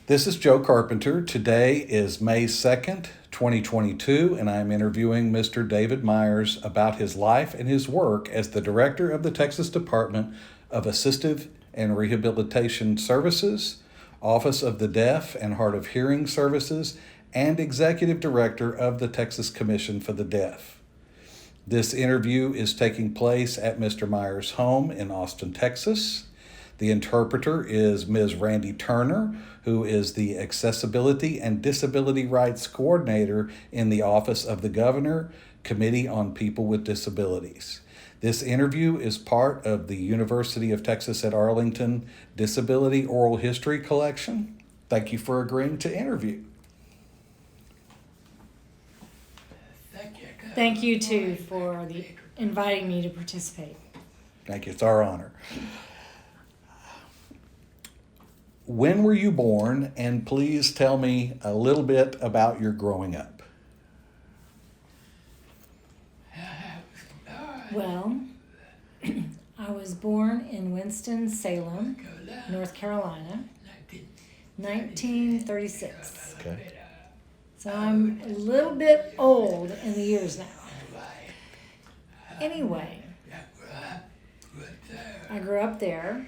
This is Joe Carpenter. Today is May 2nd, 2022, and I'm interviewing Mr. David Myers about his life and his work as the Director of the Texas Department of Assistive and Rehabilitation Services, Office of the Deaf and Hard of Hearing Services, and Executive Director of the Texas Commission for the Deaf. This interview is taking place at Mr. Myers' home in Austin, Texas. The interpreter is Ms. Randy Turner, who is the Accessibility and Disability Rights Coordinator in the Office of the Governor, Committee on People with Disabilities. This interview is part of the University of Texas at Arlington Disability Oral History Collection. Thank you for agreeing to interview. Thank you too for inviting me to participate. Thank you. It's our honor. When were you born? And please tell me a little bit about your growing up. Well, I was born in Winston-Salem, North Carolina, 1936. Okay. So I'm a little bit old in the years now. Anyway, I grew up there.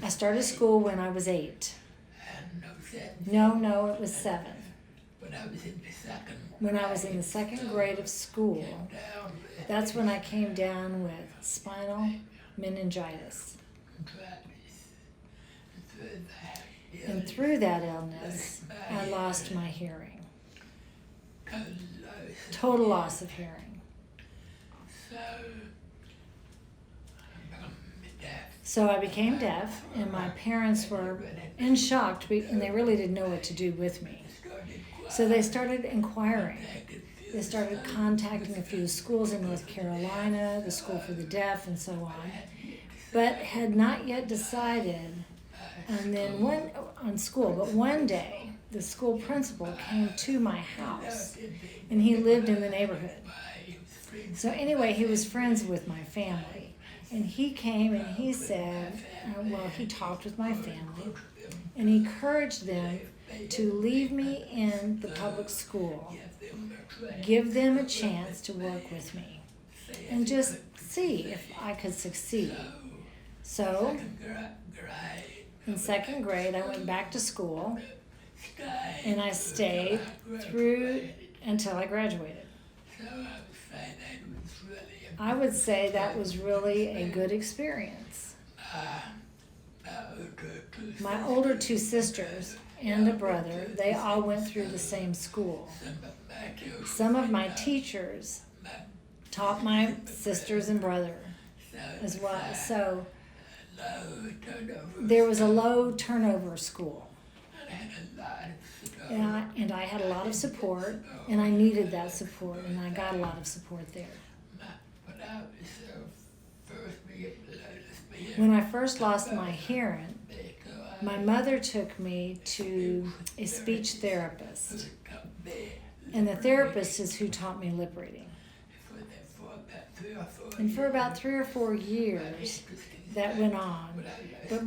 I started school when I was 8. No, it was 7. When I was in the second grade of school, that's when I came down with spinal meningitis. And through that illness, I lost my hearing. Total loss of hearing. So I became deaf, and my parents were in shock, and they really didn't know what to do with me. So they started inquiring. They started contacting a few schools in North Carolina, the School for the Deaf, and so on, but had not yet decided. And then one day, the school principal came to my house, and he lived in the neighborhood. So anyway, he was friends with my family. And he came and he said, he talked with my family and he encouraged them to leave me in the public school, give them a chance to work with me, and just see if I could succeed. So, in second grade, I went back to school and I stayed through until I graduated. I would say that was really a good experience. My older 2 sisters and a brother, they all went through the same school. Some of my teachers taught my sisters and brother as well. So there was a low turnover school. And I had a lot of support, and I needed that support, and I got a lot of support there. When I first lost my hearing, my mother took me to a speech therapist. And the therapist is who taught me lip reading. And for about 3 or 4 years, that went on. But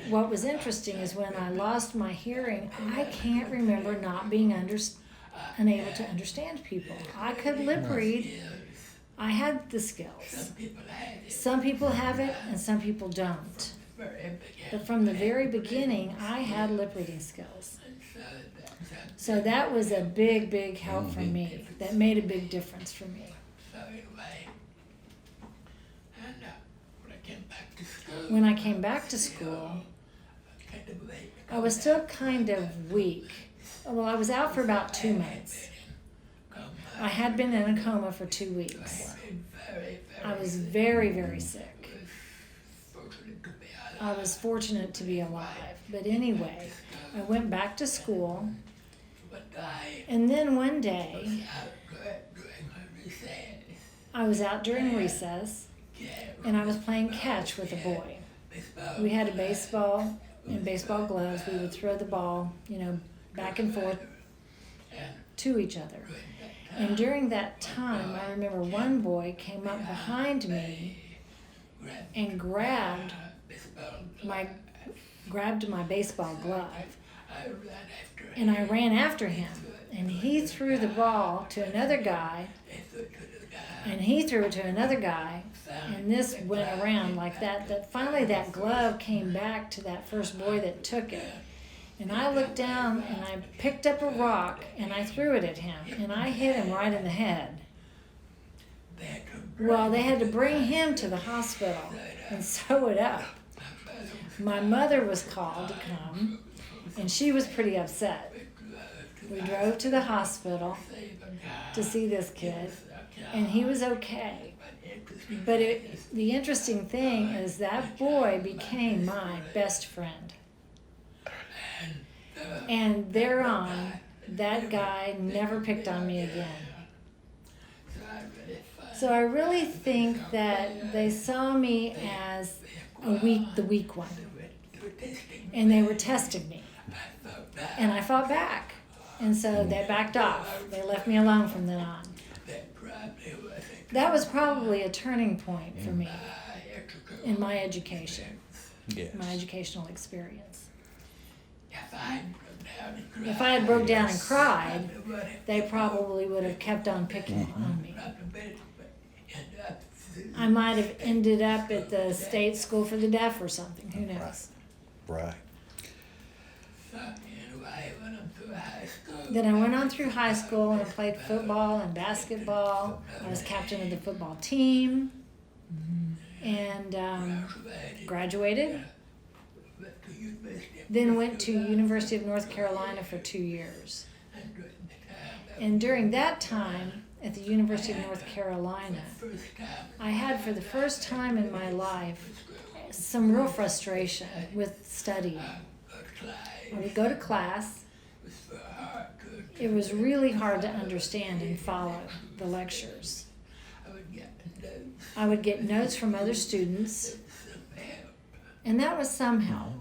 what was interesting is when I lost my hearing, I can't remember not being unable to understand people. I could lip read. I had the skills. Some people have it and some people don't. But from the very beginning, I had lip reading skills. So that was a big, big help for me. That made a big difference for me. When I came back to school, I was still kind of weak. Well, I was out for about 2 months. I had been in a coma for 2 weeks. I was very, very sick. I was fortunate to be alive. But anyway, I went back to school. And then one day, I was out during recess, and I was playing catch with a boy. We had a baseball and baseball gloves. We would throw the ball, back and forth to each other. And during that time, I remember one boy came up behind me and grabbed my grabbed my baseball glove, and I ran after him. And he threw the ball to another guy, and he threw it to another guy, and this went around like that. That finally that glove came back to that first boy that took it. And I looked down and I picked up a rock and I threw it at him, and I hit him right in the head. Well, they had to bring him to the hospital and sew it up. My mother was called to come, and she was pretty upset. We drove to the hospital to see this kid, and he was okay. But the interesting thing is that boy became my best friend. And thereon, that guy never picked on me again. So I really think that they saw me as the weak one. And they were testing me. And I fought back. And so they backed off. They left me alone from then on. That was probably a turning point for me in my education, Yes. my educational experience. If I had broke down and cried, they probably would have kept on picking on me. I might have ended up at the state school for the deaf or something. Who knows? Right. Then I went on through high school and I played football and basketball. I was captain of the football team and graduated. Then went to University of North Carolina for 2 years. And during that time at the University of North Carolina, I had for the first time in my life some real frustration with studying. I would go to class. It was really hard to understand and follow the lectures. I would get notes from other students, and that was some help.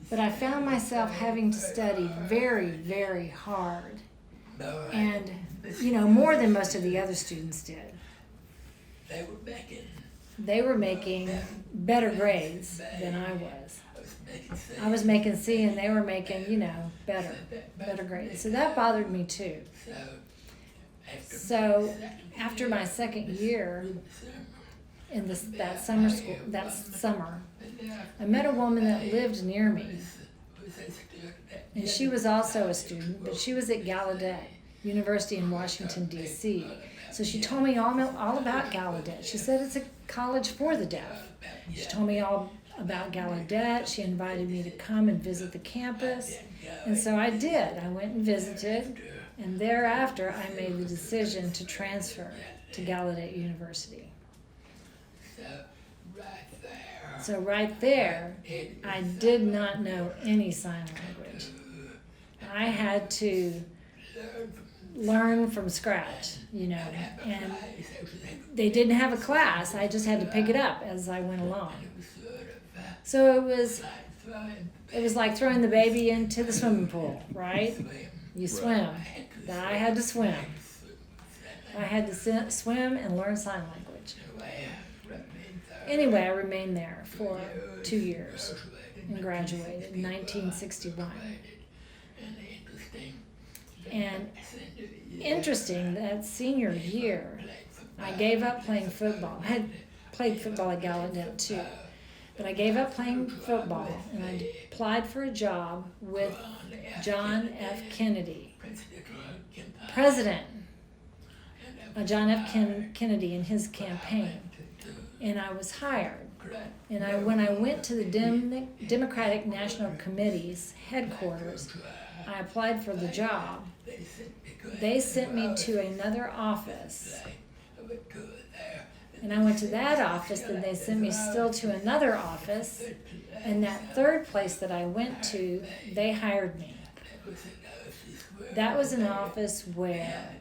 But I found myself having to study very, very hard, and more than most of the other students did. They were making better grades than I was. I was making C and they were making, better grades. So that bothered me too. So after my second year in that summer, I met a woman that lived near me. And she was also a student, but she was at Gallaudet University in Washington, D.C. So she told me all about Gallaudet. She said it's a college for the deaf. She told me all about Gallaudet. She invited me to come and visit the campus. And so I did. I went and visited. And thereafter, I made the decision to transfer to Gallaudet University. So right there, I did not know any sign language. I had to learn from scratch, and they didn't have a class. I just had to pick it up as I went along. So it was like throwing the baby into the swimming pool, right? You swim. I had to swim. I had to swim and learn sign language. Anyway, I remained there for 2 years and graduated in 1961. And interesting, that senior year, I gave up playing football. I had played football at Gallaudet too. But I gave up playing football and I applied for a job with John F. Kennedy, President John F. Kennedy in his campaign. And I was hired. And when I went to the Democratic National Committee's headquarters, I applied for the job. They sent me to another office. And I went to that office, then they sent me still to another office. And that third place that I went to, they hired me. That was an office where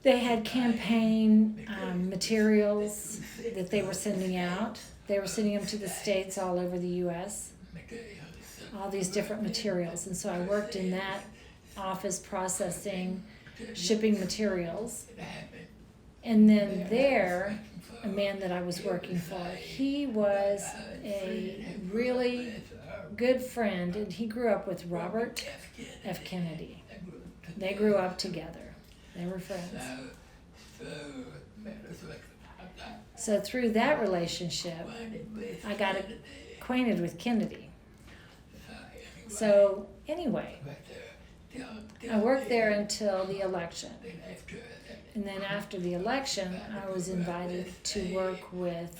they had campaign materials that they were sending out. They were sending them to the states all over the U.S., all these different materials. And so I worked in that office processing, shipping materials. And then there, a man that I was working for, he was a really good friend, and he grew up with Robert F. Kennedy. They grew up together. They were friends. So through that relationship, I got acquainted with Kennedy. So anyway, I worked there until the election. And then after the election, I was invited to work with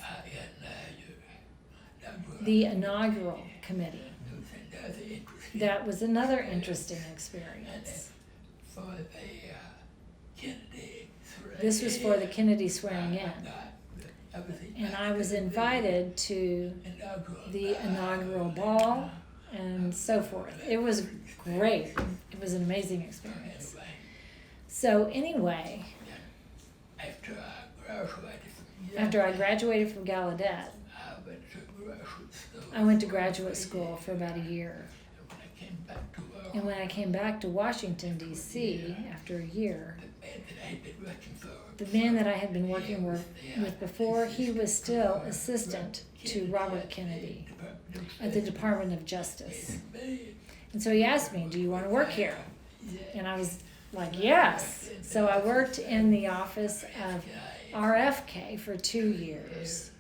the inaugural committee. That was another interesting experience. This was for the Kennedy swearing in. And I was invited to the inaugural ball and so forth. It was great. It was an amazing experience. So anyway, after I graduated from Gallaudet, I went to graduate school for about a year. And when I came back to Washington, D.C., after a year, the man that I had been working with before, he was still assistant to Robert Kennedy at the Department of Justice. And so he asked me, "Do you want to work here?" And I was like, yes. So I worked in the office of RFK for 2 years.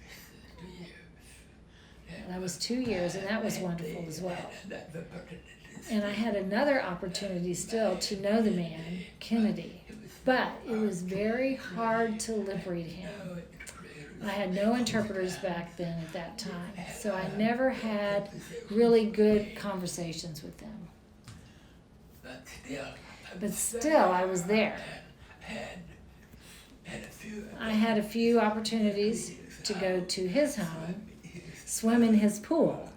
That was 2 years, and that was wonderful as well. And I had another opportunity still to know the man, Kennedy, but it was very hard to lip read him. I had no interpreters back then at that time, so I never had really good conversations with them. But still, I was there. I had a few opportunities to go to his home, swim in his pool.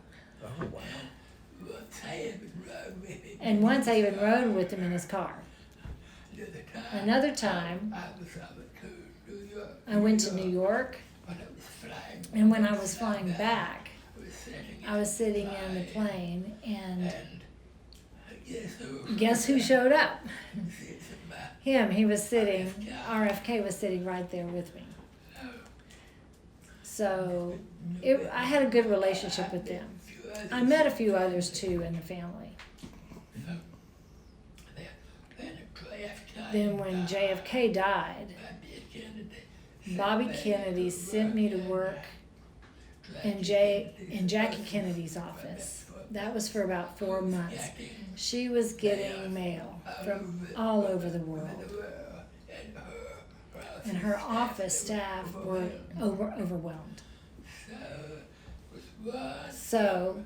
Oh, wow. And once I even rode with him in his car. Another time, I went to New York, and when I was flying back, I was sitting in the plane, and guess who showed up? Him. He was sitting, RFK was sitting right there with me. So I had a good relationship with them. I met a few others too in the family. Then when JFK died, Bobby Kennedy sent me to work in Jackie Kennedy's office. That was for about 4 months. She was getting mail from all over the world. And her office staff were overwhelmed. So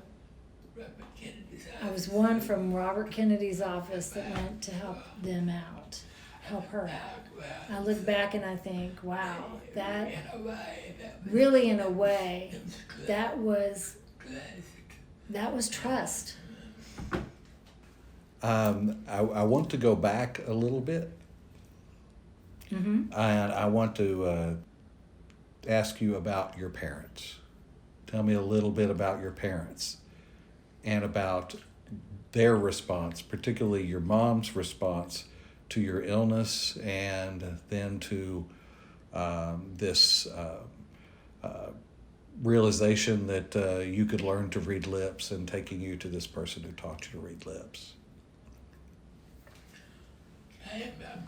I was one from Robert Kennedy's office that went to help them out, help her out. I look back and I think, wow, that really in a way, that was trust. I want to go back a little bit. Mm-hmm. And I want to ask you about your parents. Tell me a little bit about your parents and about their response, particularly your mom's response to your illness and then to this realization that you could learn to read lips and taking you to this person who taught you to read lips.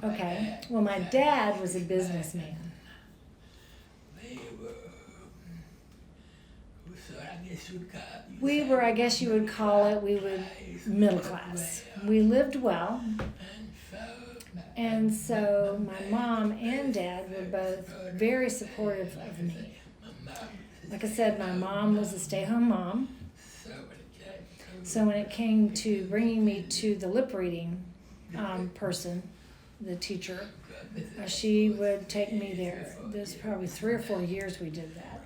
Okay. Well, my dad was a businessman. We were, I guess you would call it, middle class. We lived well. And so my mom and dad were both very supportive of me. Like I said, my mom was a stay-home mom. So when it came to bringing me to the lip reading person, the teacher, she would take me there. There's probably 3 or 4 years we did that.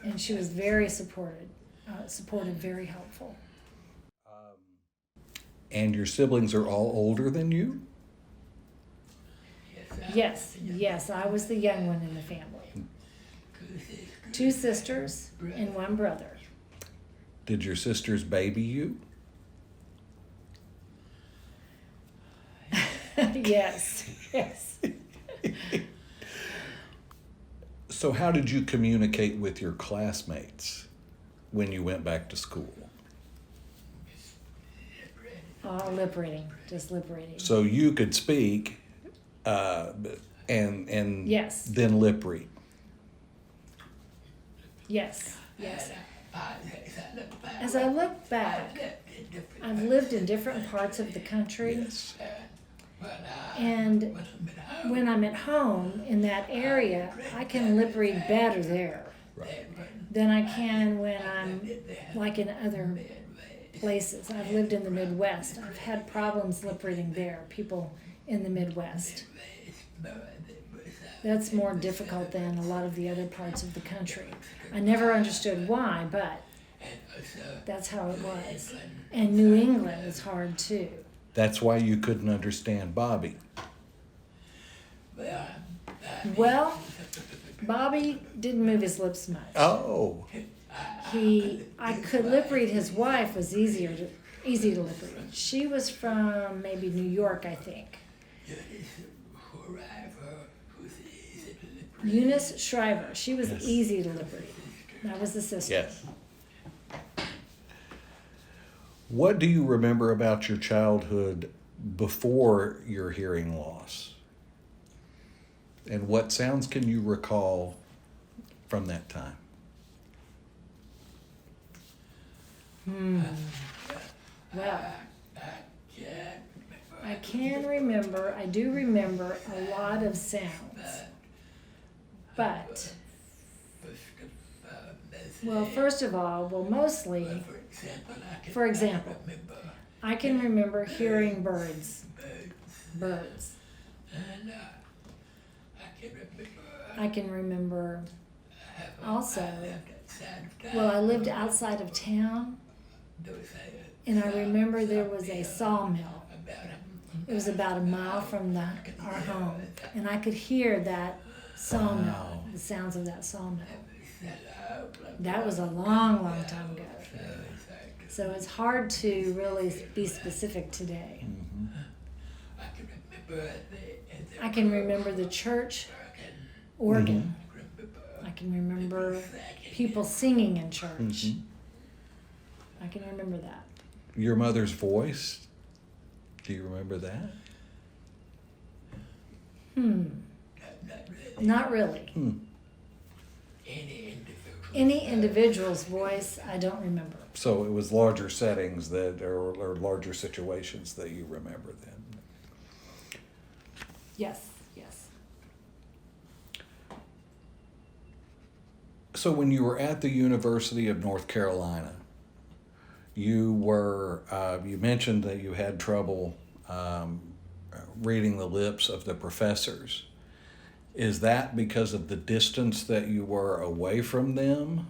And she was very supportive, very helpful. And your siblings are all older than you? Yes, I was the young one in the family. 2 sisters and 1 brother. Did your sisters baby you? Yes. So how did you communicate with your classmates when you went back to school? Lip reading, just lip reading. So you could speak and Yes. then lip read. Yes, yes. As I look back, I've lived in different parts of the country, Yes. and when I'm at home in that area, I can lip read better there Right. than I can when I'm like in other places. I've lived in the Midwest. I've had problems lip reading there, people in the Midwest. That's more difficult than a lot of the other parts of the country. I never understood why, but that's how it was. And New England is hard too. That's why you couldn't understand Bobby. Well, Bobby didn't move his lips much. Oh. I could lip read. His wife was easy to lip read. She was from maybe New York, I think. Eunice Shriver. She was Yes. easy to lip read. That was the sister. Yes. What do you remember about your childhood before your hearing loss? And what sounds can you recall from that time? Well, I do remember a lot of sounds. But, well, first of all, mostly, for example, I can remember hearing birds. I can remember also, well, I lived outside of town, and I remember there was a sawmill. It was about a mile from our home, and I could hear that sawmill, Wow. the sounds of that sawmill. That was a long, long time ago. So it's hard to really be specific today. I can remember the church organ. I can remember people singing in church. I can remember that. Your mother's voice? Do you remember that? Not really. Any individual's voice, I don't remember. So it was larger settings that, or larger situations that you remember then. Yes, yes. So when you were at the University of North Carolina, you were, you mentioned that you had trouble reading the lips of the professors. Is that because of the distance that you were away from them?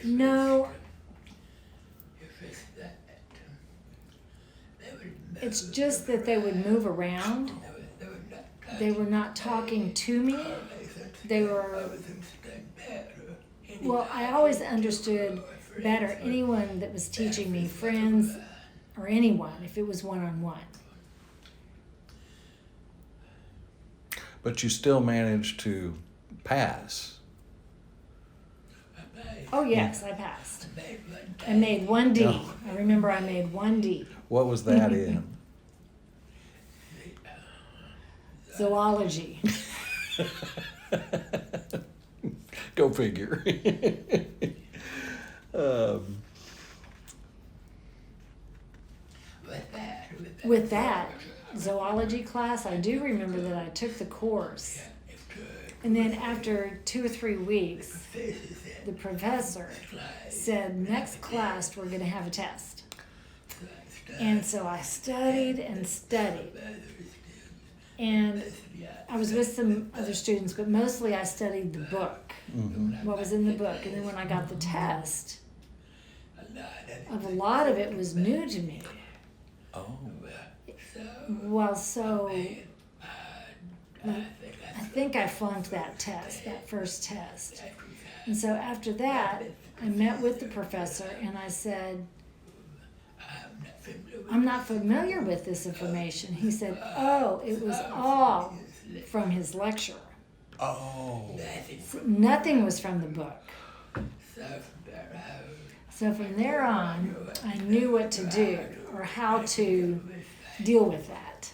No. It's just that they would move around. They were not talking to me. They were, well, I always understood better anyone that was teaching me, friends or anyone, if it was one-on-one. But you still managed to pass. Oh, yes, I passed. I made 1D. Oh. I remember I made 1D. What was that in? Zoology. Go figure. With that zoology class, I do remember that I took the course. And then after 2 or 3 weeks, the professor said, next class we're going to have a test. And so I studied and studied. And I was with some other students, but mostly I studied the book, what was in the book. And then when I got the test, a lot of it was new to me. Oh. Well, so I think I flunked that test, that first test. And so after that, I met with the professor and I said, I'm not familiar with this information. He said, oh, it was all from his lecturer. Oh, Nothing was from the book. So from there on, I knew what to do or how to deal with that.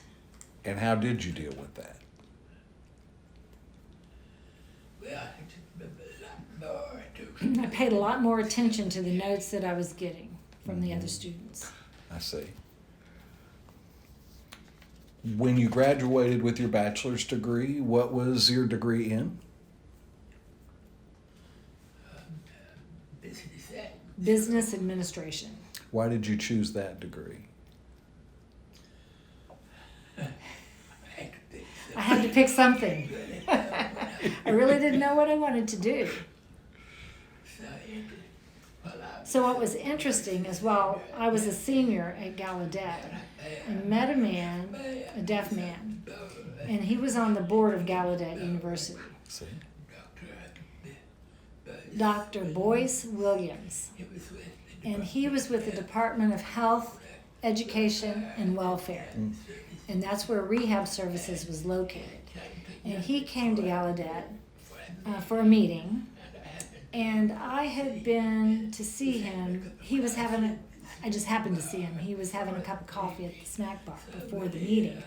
and how did you deal with that? I paid a lot more attention to the notes that I was getting from the other students. I see. When you graduated with your bachelor's degree, what was your degree in? Business administration. Why did you choose that degree? I had to pick something. I really didn't know what I wanted to do. So what was interesting is while I was a senior at Gallaudet, I met a man, a deaf man, and he was on the board of Gallaudet University. See? Dr. Boyce Williams. And he was with the Department of Health, Education, and Welfare. And that's where rehab services was located. And he came to Gallaudet for a meeting. And I had been to see him. He was having I just happened to see him. He was having a cup of coffee at the snack bar before the meeting.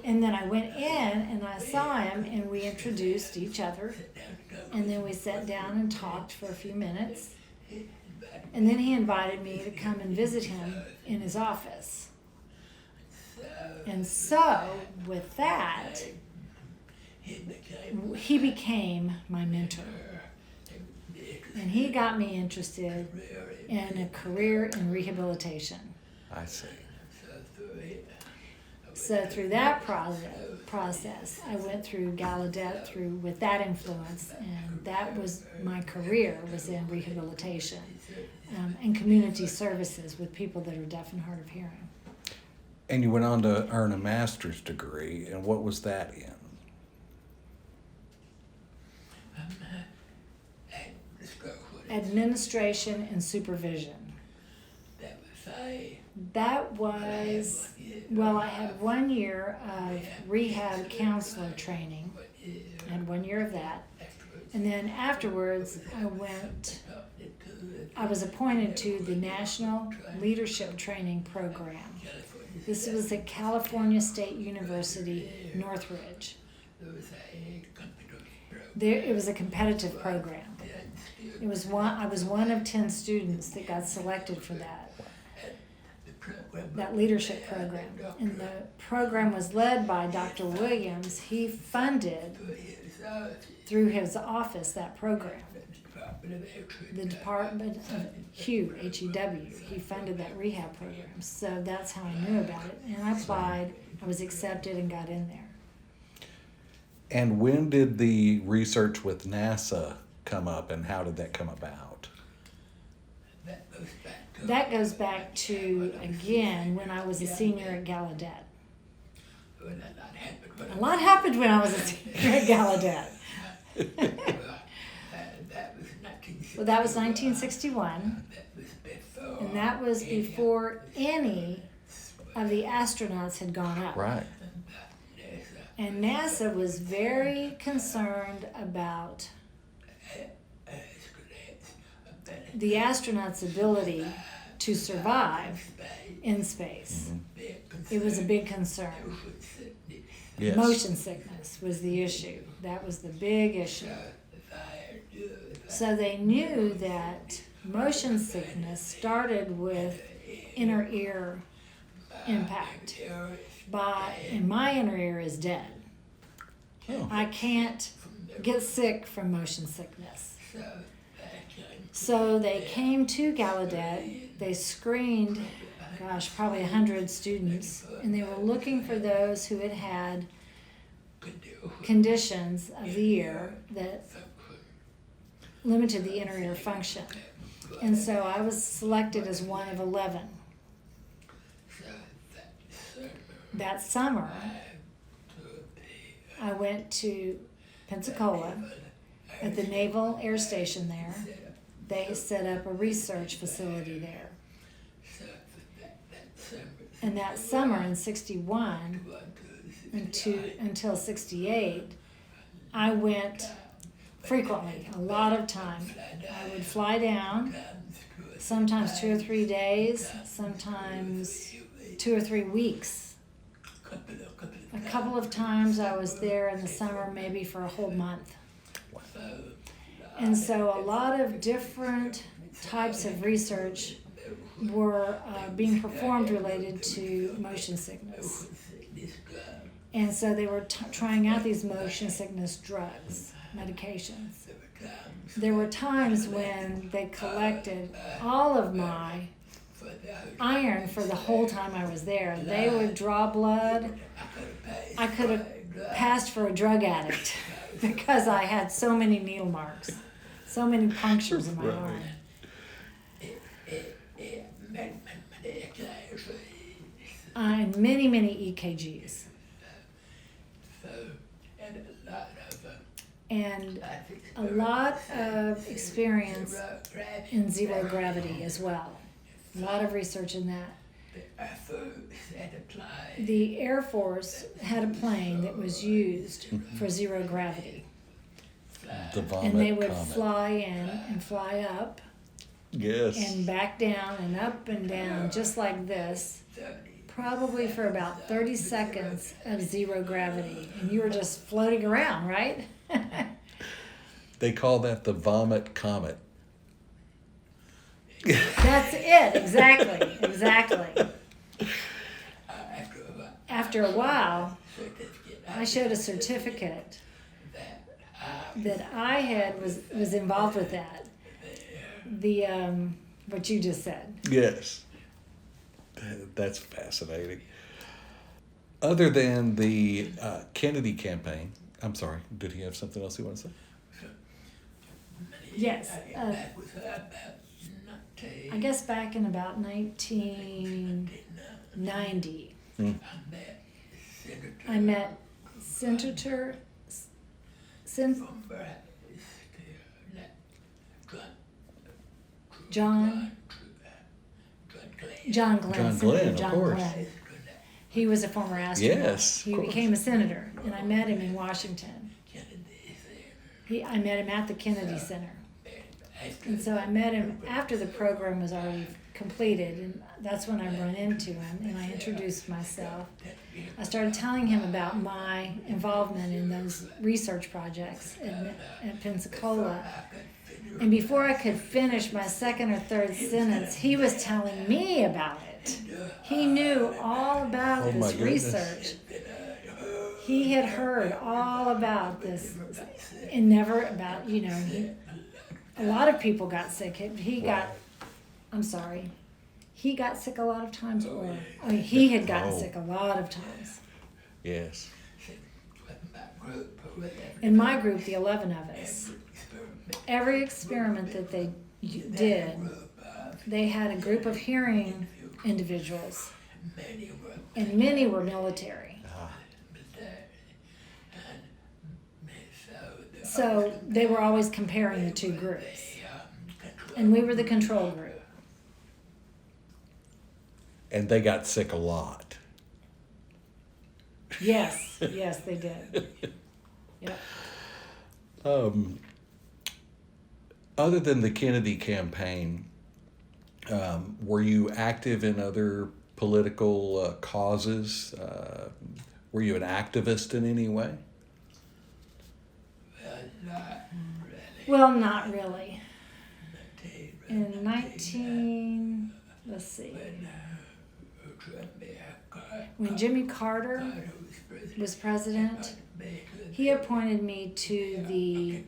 And then I went in and I saw him and we introduced each other. And then we sat down and talked for a few minutes. And then he invited me to come and visit him in his office. And so, with that, he became my mentor. And he got me interested in a career in rehabilitation. I see. So through that process, I went through Gallaudet with that influence, and that was my career, was in rehabilitation and community services with people that are deaf and hard of hearing. And you went on to earn a master's degree, and what was that in? Administration and supervision. That was, well, I had 1 year of rehab counselor training. I had 1 year of that. And then afterwards, I was appointed to the National Leadership Training Program. This was at California State University, Northridge. It was a competitive program. I was one of 10 students that got selected for that leadership program. And the program was led by Dr. Williams. He funded, through his office, that program. The Department of H-E-W. He funded that rehab program. So that's how I knew about it. And I applied, I was accepted, and got in there. And when did the research with NASA come up, and how did that come about? That goes back to, again, when I was a senior at Gallaudet. A lot happened when I was a senior at Gallaudet. Well, that was 1961, and that was before any of the astronauts had gone up. Right. And NASA was very concerned about the astronauts' ability to survive in space. It was a big concern. Yes. Motion sickness was the issue. That was the big issue. So they knew that motion sickness started with inner ear impact. And my inner ear is dead. Oh. I can't get sick from motion sickness. So they came to Gallaudet. They screened, probably 100 students, and they were looking for those who had had conditions of the ear that limited the inner ear function. And so I was selected as one of 11. That summer, I went to Pensacola at the Naval Air Station there. They set up a research facility there. And that summer in '61, until 68, I went frequently, a lot of time. I would fly down, sometimes 2 or 3 days, sometimes 2 or 3 weeks. A couple of times I was there in the summer, maybe for a whole month. And so a lot of different types of research were being performed related to motion sickness. And so they were trying out these motion sickness drugs, medications. There were times when they collected all of my iron for the whole time I was there. They would draw blood. I could have passed for a drug addict because I had so many needle marks, so many punctures in my arm. And many, many EKGs. And a lot of experience in zero gravity as well. A lot of research in that. The Air Force had a plane that was used for zero gravity. The Vomit And they would Comet. fly in and fly up Yes. and back down and up and down just like this, probably for about 30 seconds of zero gravity. And you were just floating around, right? They call that the Vomit Comet. That's it, exactly. After a while, I showed a certificate that I was involved with that. The what you just said. Yes. That's fascinating. Other than the Kennedy campaign, I'm sorry, did he have something else he wanted to say? Yes. I guess back in about 1990, I met Senator John Glenn. John Glenn, of course. Glenn. He was a former astronaut. Yes, of He course. became a senator, and I met him in Washington. I met him at the Kennedy Center. And so I met him after the program was already completed, and that's when I run into him, and I introduced myself. I started telling him about my involvement in those research projects at Pensacola. And before I could finish my second or third sentence, he was telling me about it. He knew all about Oh, my this goodness. research. He had heard all about this and never about, a lot of people got sick. He got sick a lot of times, he had gotten Oh. sick a lot of times. Yes. In my group, the 11 of us, every experiment that they did, they had a group of hearing individuals, and many were military. So they were always comparing the two groups, and we were the control group. And they got sick a lot. Yes, they did. Yep. Other than the Kennedy campaign, were you active in other political causes? Were you an activist in any way? Well, not really. In when Jimmy Carter was president, he appointed me to the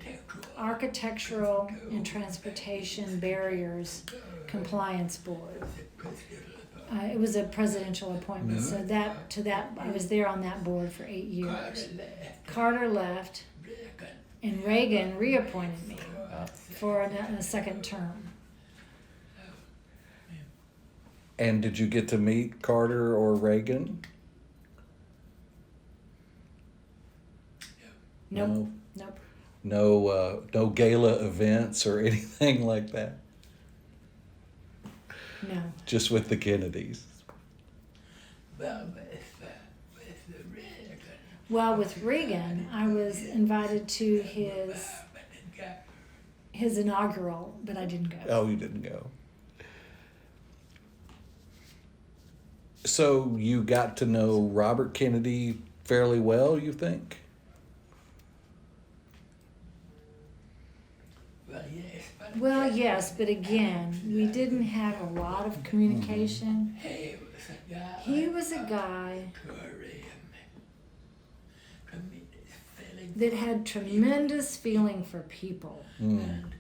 Architectural and Transportation Barriers Compliance Board. It was a presidential appointment, so I was there on that board for 8 years. Carter left, and Reagan reappointed me for a second term. And did you get to meet Carter or Reagan? Nope. No gala events or anything like that? No. Just with the Kennedys? Well, with Reagan, I was invited to his inaugural, but I didn't go. Oh, you didn't go. So you got to know Robert Kennedy fairly well, you think? Well, yes, but again, we didn't have a lot of communication. He was a guy that had tremendous feeling for people. And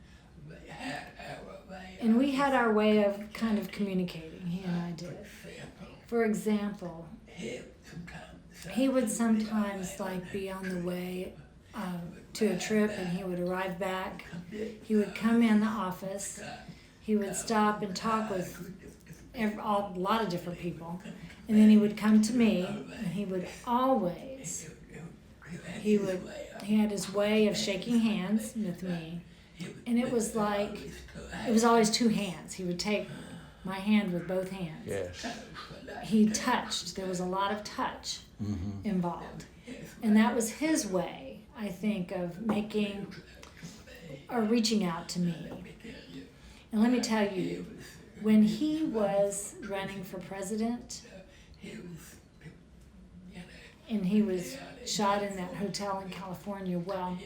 we had our way of kind of communicating, he and I did. For example, he would sometimes like be on the way to a trip and he would arrive back. He would come in the office. He would stop and talk with a lot of different people. And then he would come to me and he would always, he had his way of shaking hands with me. And it was like, it was always two hands. He would take my hand with both hands. Yes. He touched. There was a lot of touch involved. And that was his way, I think, of making or reaching out to me. And let me tell you, when he was running for president and he was shot in that hotel in California, well,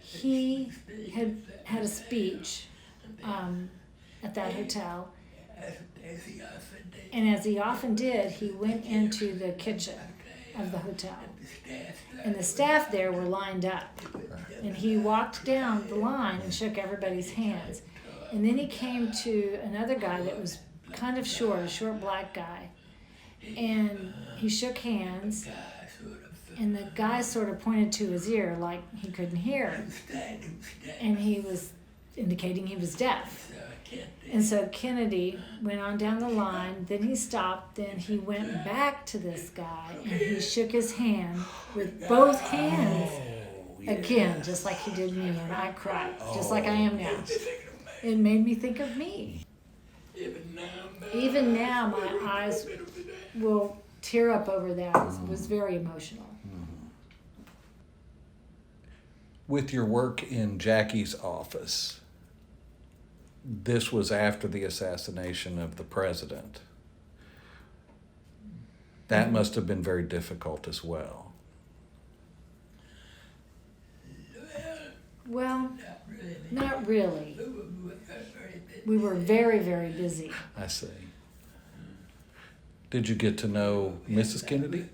he had a speech at that hotel. And as he often did, he went into the kitchen of the hotel. And the staff there were lined up. And he walked down the line and shook everybody's hands. And then he came to another guy that was kind of short, a short black guy. And he shook hands. And the guy sort of pointed to his ear like he couldn't hear. And he was indicating he was deaf. And so Kennedy went on down the line, then he stopped, then he went back to this guy and he shook his hand with both hands again, just like he did me, and I cried, just like I am now. It made me think of me. Even now, my eyes will tear up over that. It was very emotional. With your work in Jackie's office, this was after the assassination of the president. That must have been very difficult as well. Well, not really. We were very, very busy. I see. Did you get to know Mrs. Kennedy?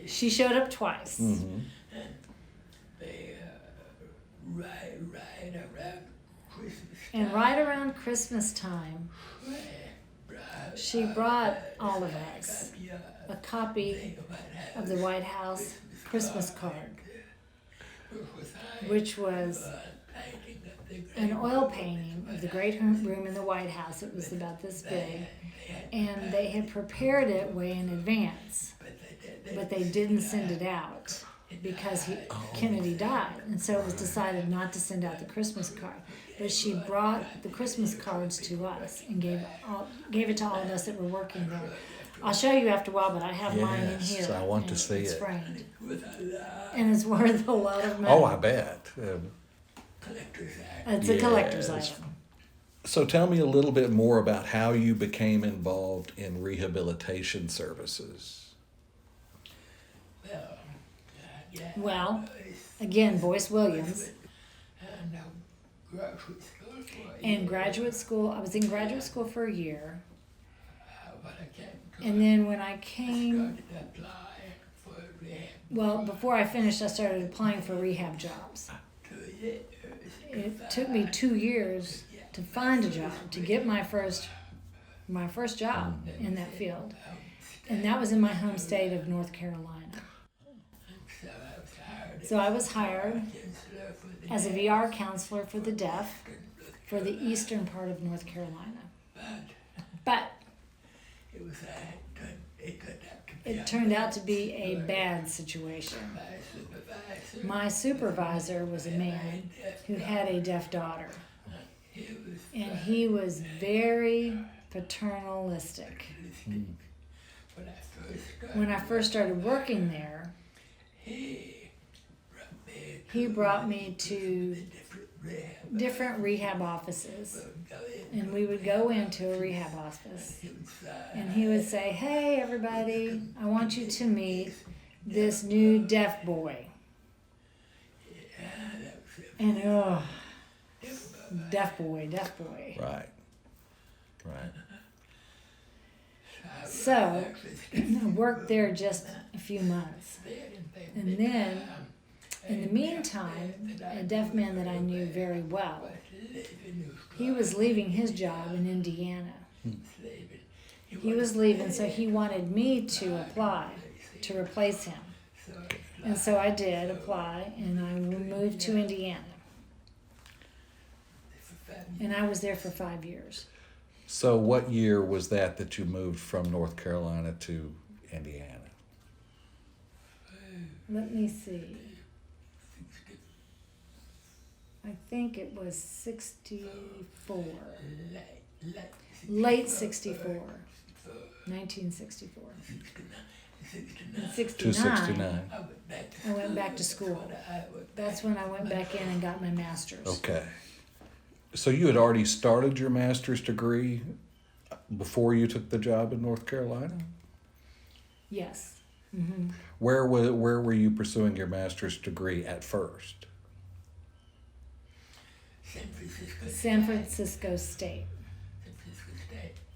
She showed up twice. Mm-hmm. And right around Christmas time, she brought all of us a copy of the White House Christmas card, which was an oil painting of the great room in the White House. It was about this big, and they had prepared it way in advance, but they didn't send it out because Kennedy died, and so it was decided not to send out the Christmas card. But she brought the Christmas cards to us and gave it to all of us that were working there. I'll show you after a while, but I have mine in here. Yes, I want to see it's it. framed. And it's worth a lot of money. Oh, I bet. It's a collector's Yes. item. So tell me a little bit more about how you became involved in rehabilitation services. Well, again, Boyce Williams. And graduate school, I was in graduate school for a year. And then when I came, well, before I finished, I started applying for rehab jobs. It took me 2 years to find a job, to get my first job in that field. And that was in my home state of North Carolina. So I was hired as a VR counselor for the deaf for the eastern part of North Carolina. But it turned out to be a bad situation. My supervisor was a man who had a deaf daughter, and he was very paternalistic. when I first started working there, he brought me to different rehab offices. And we would go into a rehab office. And he would say, "Hey, everybody, I want you to meet this new deaf boy." And deaf boy. Right. Right. So I worked there just a few months. And then, in the meantime, a deaf man that I knew very well, he was leaving his job in Indiana. He was leaving, so he wanted me to apply to replace him. And so I did apply, and I moved to Indiana. And I was there for 5 years. So what year was that you moved from North Carolina to Indiana? Let me see. I think it was 64. Late 64. 1964. In 69, 269. I went back to school. That's when I went back in and got my master's. Okay. So you had already started your master's degree before you took the job in North Carolina? Yes. Mm-hmm. Where were you pursuing your master's degree at first? San Francisco State.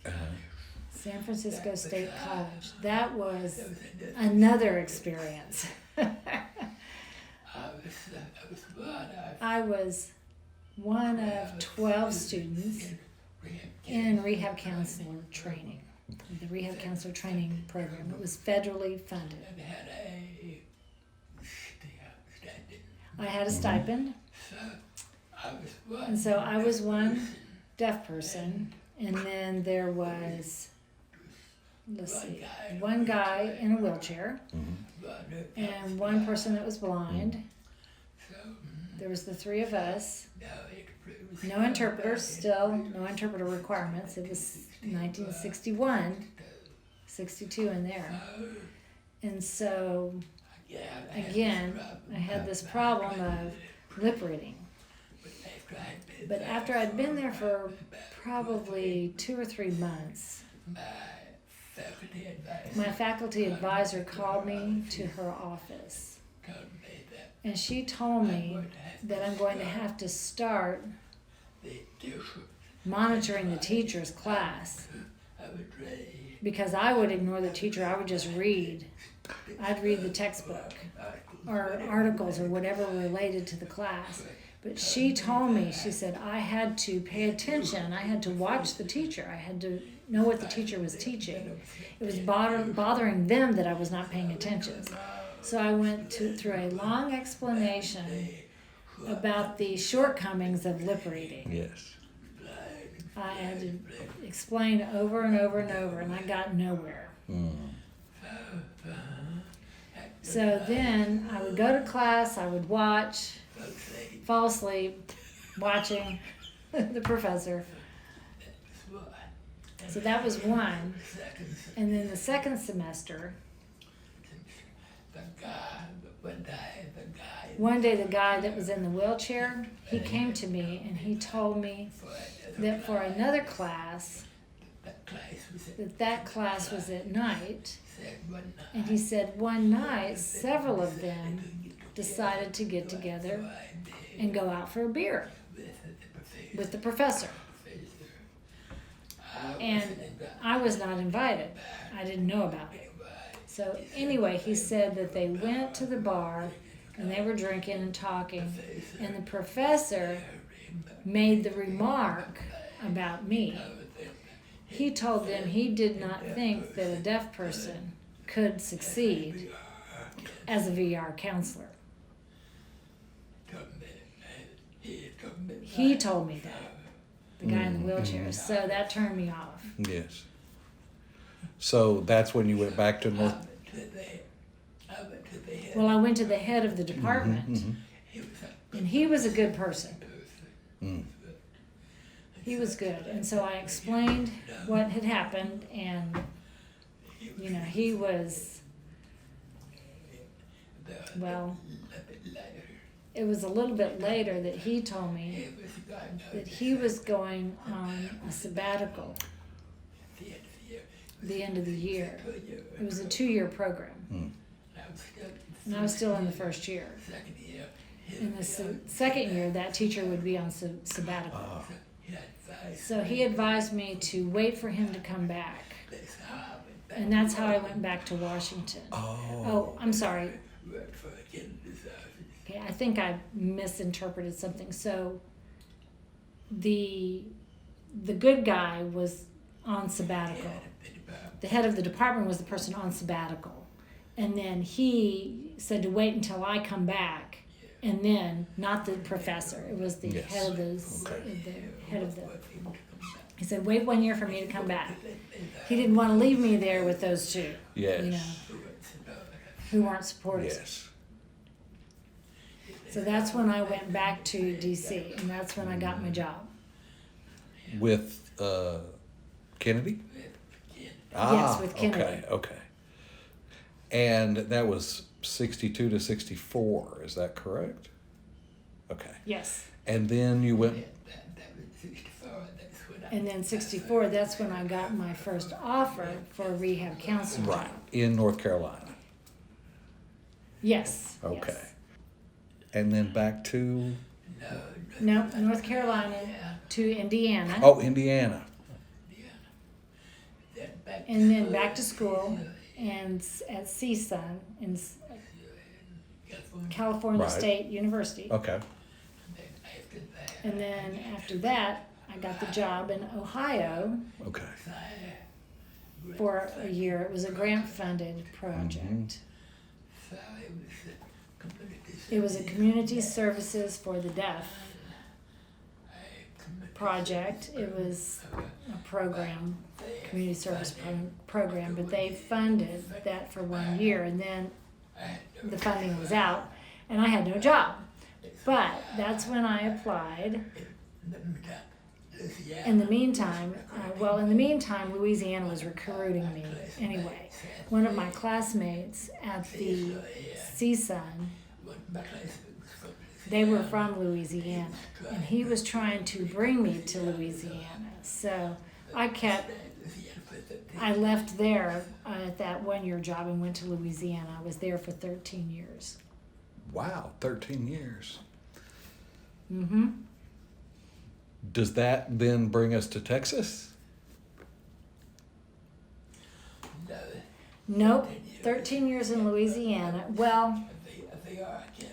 Uh-huh. San Francisco State College. That was another experience. I was one of 12 students in rehab counselor training, the rehab counselor training program. It was federally funded. I had a stipend, and so I was one deaf person, and then there was, one guy in a wheelchair, and one person that was blind. There was the three of us. No interpreters, still no interpreter requirements. It was 1961, 62 in there. And so, again, I had this problem of lip reading. But after I'd been there for probably 2 or 3 months, my faculty advisor called me to her office. And she told me that I'm going to have to start monitoring the teacher's class, because I would ignore the teacher. I would just read. I'd read the textbook or articles or whatever related to the class. But she told me, she said, I had to pay attention. I had to watch the teacher. I had to know what the teacher was teaching. It was bothering them that I was not paying attention. So I went through a long explanation about the shortcomings of lip reading. Yes. I had to explain over and over and over, and I got nowhere. So then I would go to class, I would watch, fall asleep, watching the professor. So that was one. And then the second semester, one day the guy that was in the wheelchair, he came to me and he told me that for another class, that class was at night. And he said one night, several of them decided to get together and go out for a beer with the professor. And I was not invited. I didn't know about it. So anyway, he said that they went to the bar and they were drinking and talking, and the professor made the remark about me. He told them he did not think that a deaf person could succeed as a VR counselor. He told me that, the guy in the wheelchair. So that turned me off. Yes. So that's when you went back to North. Well, I went to the head of the department, and he was a good person. He was good, and so I explained what had happened, and You know, he was, well, it was a little bit later that he told me that he was going on a sabbatical the end of the year. It was a 2-year program. And I was still in the first year. In the second year, that teacher would be on sabbatical. So he advised me to wait for him to come back. And that's how I went back to Washington. Oh, I'm sorry. Okay, I think I misinterpreted something. So the good guy was on sabbatical. The head of the department was the person on sabbatical. And then he said to wait until I come back. And then, not the professor, it was the head of he said, wait 1 year for me to come back. He didn't want to leave me there with those two, Yes. you know, who weren't supportive. Yes. So that's when I went back to D.C., and that's when I got my job. With Kennedy? Yes, with Kennedy. Okay. And that was 62 to 64, is that correct? Okay. Yes. And then you went... And then 64, that's when I got my first offer for a rehab counselor Right, job. in North Carolina. Yes. Okay. Yes. And then back to... No, North Carolina to Indiana. Oh, Indiana. And then back to school and at CSUN in California Right. State University. Okay. And then after that, I got the job in Ohio Okay. for a year. It was a grant-funded project. It was a community services for the deaf project. It was a program, community service program, but they funded that for 1 year, and then the funding was out, and I had no job. But that's when I applied. In the meantime, Louisiana was recruiting me anyway. One of my classmates at the CSUN, they were from Louisiana, and he was trying to bring me to Louisiana. So I left there at that 1 year job and went to Louisiana. I was there for 13 years. Wow, 13 years. Mm-hmm. Does that then bring us to Texas? Nope, 13 years in Louisiana. Well,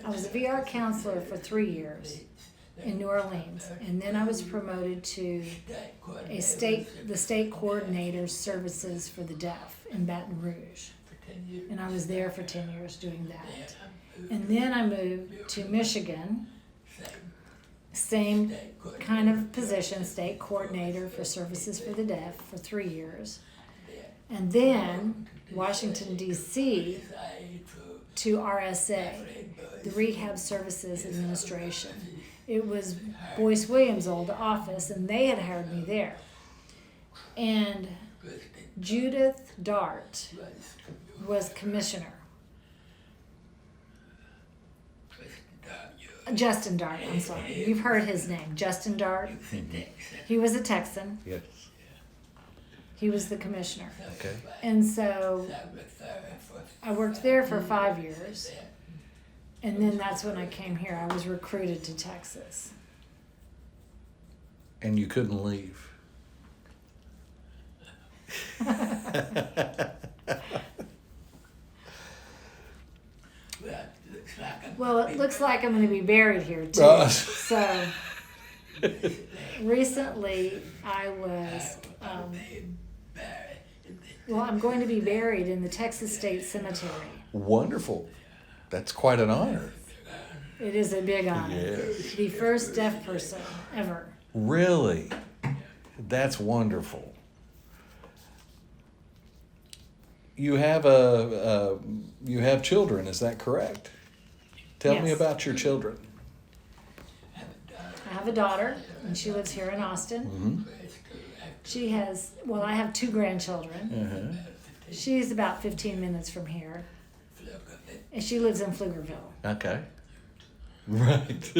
I was a VR counselor for 3 years in New Orleans, and then I was promoted to the state coordinator services for the deaf in Baton Rouge, and I was there for 10 years doing that. And then I moved to Michigan, same kind of position, state coordinator for services for the deaf for 3 years, and then Washington, D.C. to RSA, the Rehab Services Administration. It was Boyce Williams' old office, and they had hired me there. And Judith Dart was commissioner. Justin Dart, I'm sorry. You've heard his name, Justin Dart. He was a Texan. Yes. He was the commissioner. Okay. And so I worked there for 5 years. And then that's when I came here. I was recruited to Texas. And you couldn't leave. Well, it looks like I'm going to be buried here too. So recently I was, I'm going to be buried in the Texas State Cemetery. Wonderful. That's quite an honor. It is a big honor. Yes. The first deaf person ever. Really? That's wonderful. You have you have children, is that correct? Tell me Yes. about your children. I have a daughter, and she lives here in Austin. Mm-hmm. She has, I have 2 grandchildren. Uh-huh. She's about 15 minutes from here. And she lives in Pflugerville. Okay. Right.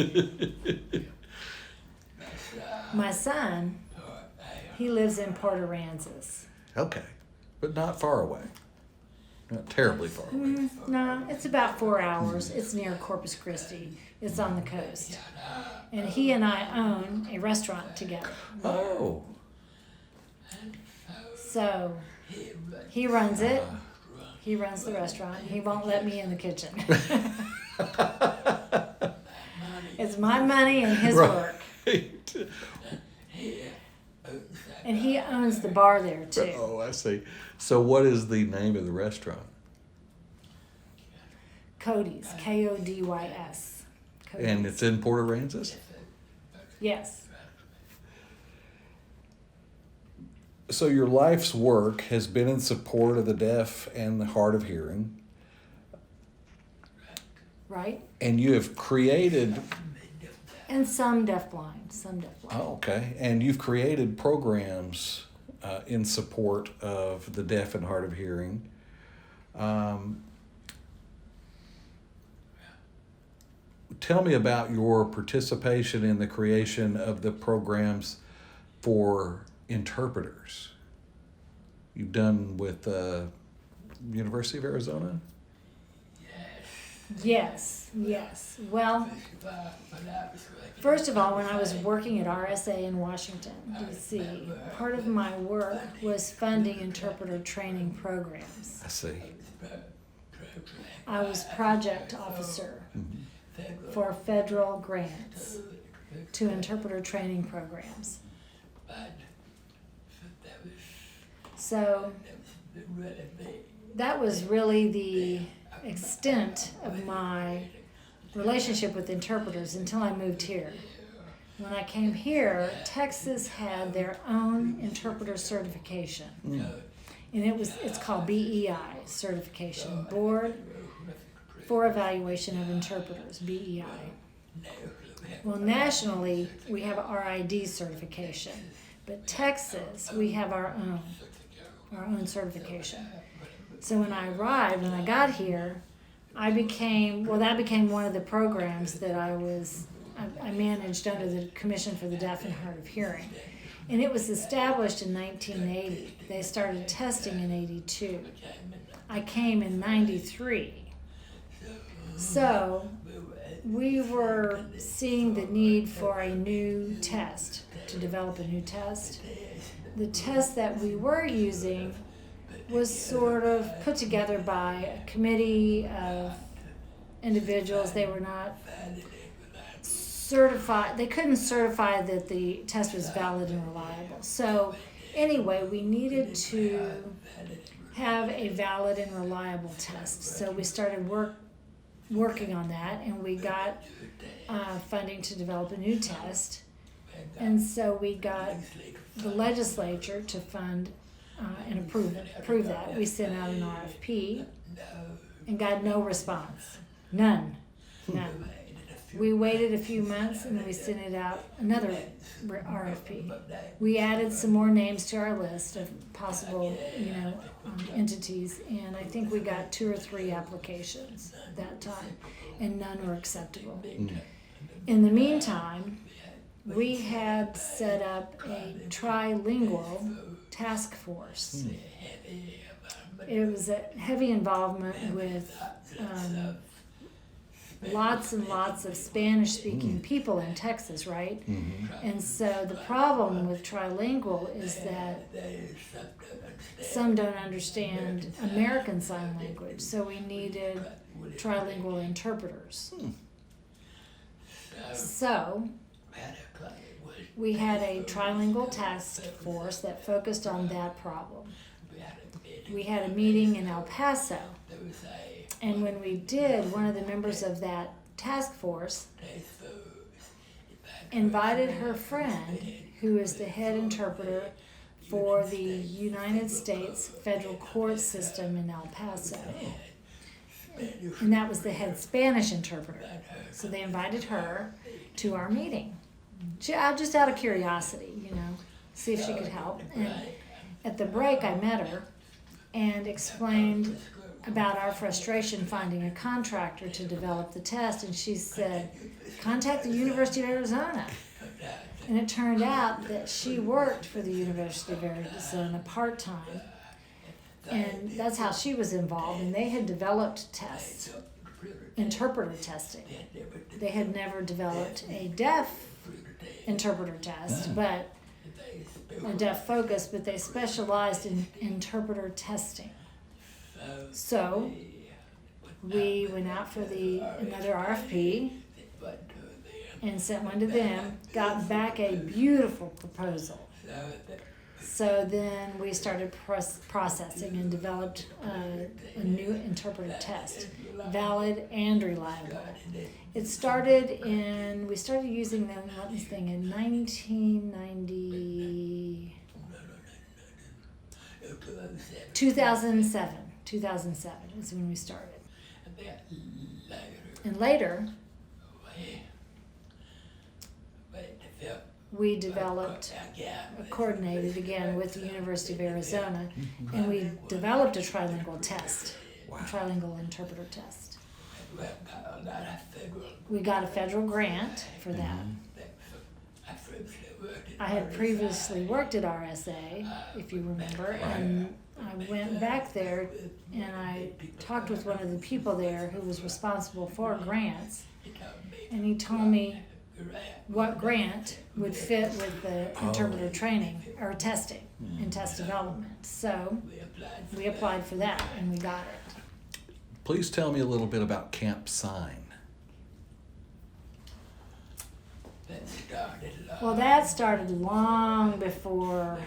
My son, he lives in Port Aransas. Okay. But not far away. Not terribly far away. No, it's about 4 hours. It's near Corpus Christi. It's on the coast. And he and I own a restaurant together. Oh. So he runs it. He runs the restaurant. He won't let me in the kitchen. It's my money and his work. And he owns the bar there too. Oh, I see. So what is the name of the restaurant? Cody's, Kodys. Cody's. And it's in Port Aransas? Yes. So your life's work has been in support of the deaf and the hard of hearing. Right? And you have created... And some deafblind. Oh, okay. And you've created programs in support of the deaf and hard of hearing. Tell me about your participation in the creation of the programs for interpreters you've done with University of Arizona? Yes. Well, first of all, when I was working at RSA in Washington, D.C., part of my work was funding interpreter training programs. I see. I was project officer for federal grants to interpreter training programs. So that was really the extent of my relationship with interpreters until I moved here. When I came here, Texas had their own interpreter certification. And it's called BEI certification, Board for Evaluation of Interpreters, BEI. Well, nationally, we have RID certification, but Texas, we have our own certification. So when I arrived, when I got here, that became one of the programs that I managed under the Commission for the Deaf and Hard of Hearing. And it was established in 1980. They started testing in 82. I came in 93. So we were seeing the need for a new test, to develop a new test. The test that we were using was sort of put together by a committee of individuals. They were not certified. They couldn't certify that the test was valid and reliable. So anyway, we needed to have a valid and reliable test. So we started working on that, and we got funding to develop a new test. And so we got the legislature to fund and approve that. We sent out an RFP and got no response. None. We waited a few months and then we sent it out, another RFP. We added some more names to our list of possible, entities, and I think we got 2 or 3 applications that time, and none were acceptable. In the meantime, we had set up a trilingual task force. It was a heavy involvement with lots and lots of Spanish-speaking people in Texas, right? And so the problem with trilingual is that some don't understand American Sign Language, so we needed trilingual interpreters. So we had a trilingual task force that focused on that problem. We had a meeting in El Paso, and when we did, one of the members of that task force invited her friend, who is the head interpreter for the United States federal court system in El Paso. And that was the head Spanish interpreter. So they invited her to our meeting. Just out of curiosity, see if she could help. And at the break, I met her, and explained about our frustration finding a contractor to develop the test. And she said, contact the University of Arizona. And it turned out that she worked for the University of Arizona part-time. And that's how she was involved. And they had developed tests, interpreter testing. They had never developed a deaf interpreter test, but a deaf focus, but they specialized in interpreter testing. So we went out for another RFP and sent one to them, got back a beautiful proposal. So then we started processing and developed a new interpretive test, valid and reliable. We started using them, let me think, in 2007 is when we started. And later, we coordinated again with the University of Arizona, and we developed a trilingual test, a trilingual interpreter test. We got a federal grant for that. I had previously worked at RSA, if you remember, and I went back there and I talked with one of the people there who was responsible for grants, and he told me what grant would fit with the interpreter training or testing and test development. So we applied for that and we got it. Please tell me a little bit about Camp Sign. Well, that started long before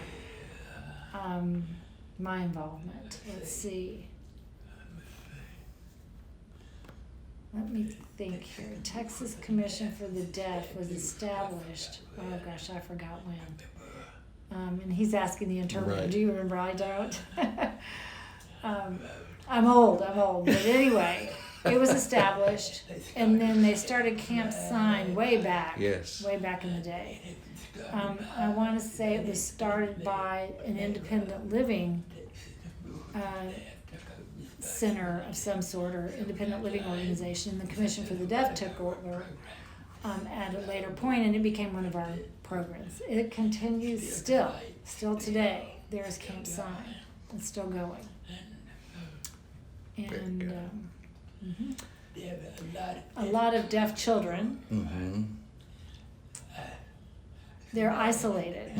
my involvement. Let's see. Let me think here. Texas Commission for the Deaf was established. Oh gosh, I forgot when. And he's asking the interpreter. Right. Do you remember? I don't. I'm old. But anyway, it was established, and then they started Camp Sign way back. Yes. Way back in the day. I want to say it was started by an independent living center of some sort, or independent living organization. The Commission for the Deaf took over at a later point, and it became one of our programs. It continues still today. There is Camp Sign. It's still going. And a lot of deaf children. Mm-hmm. They're isolated.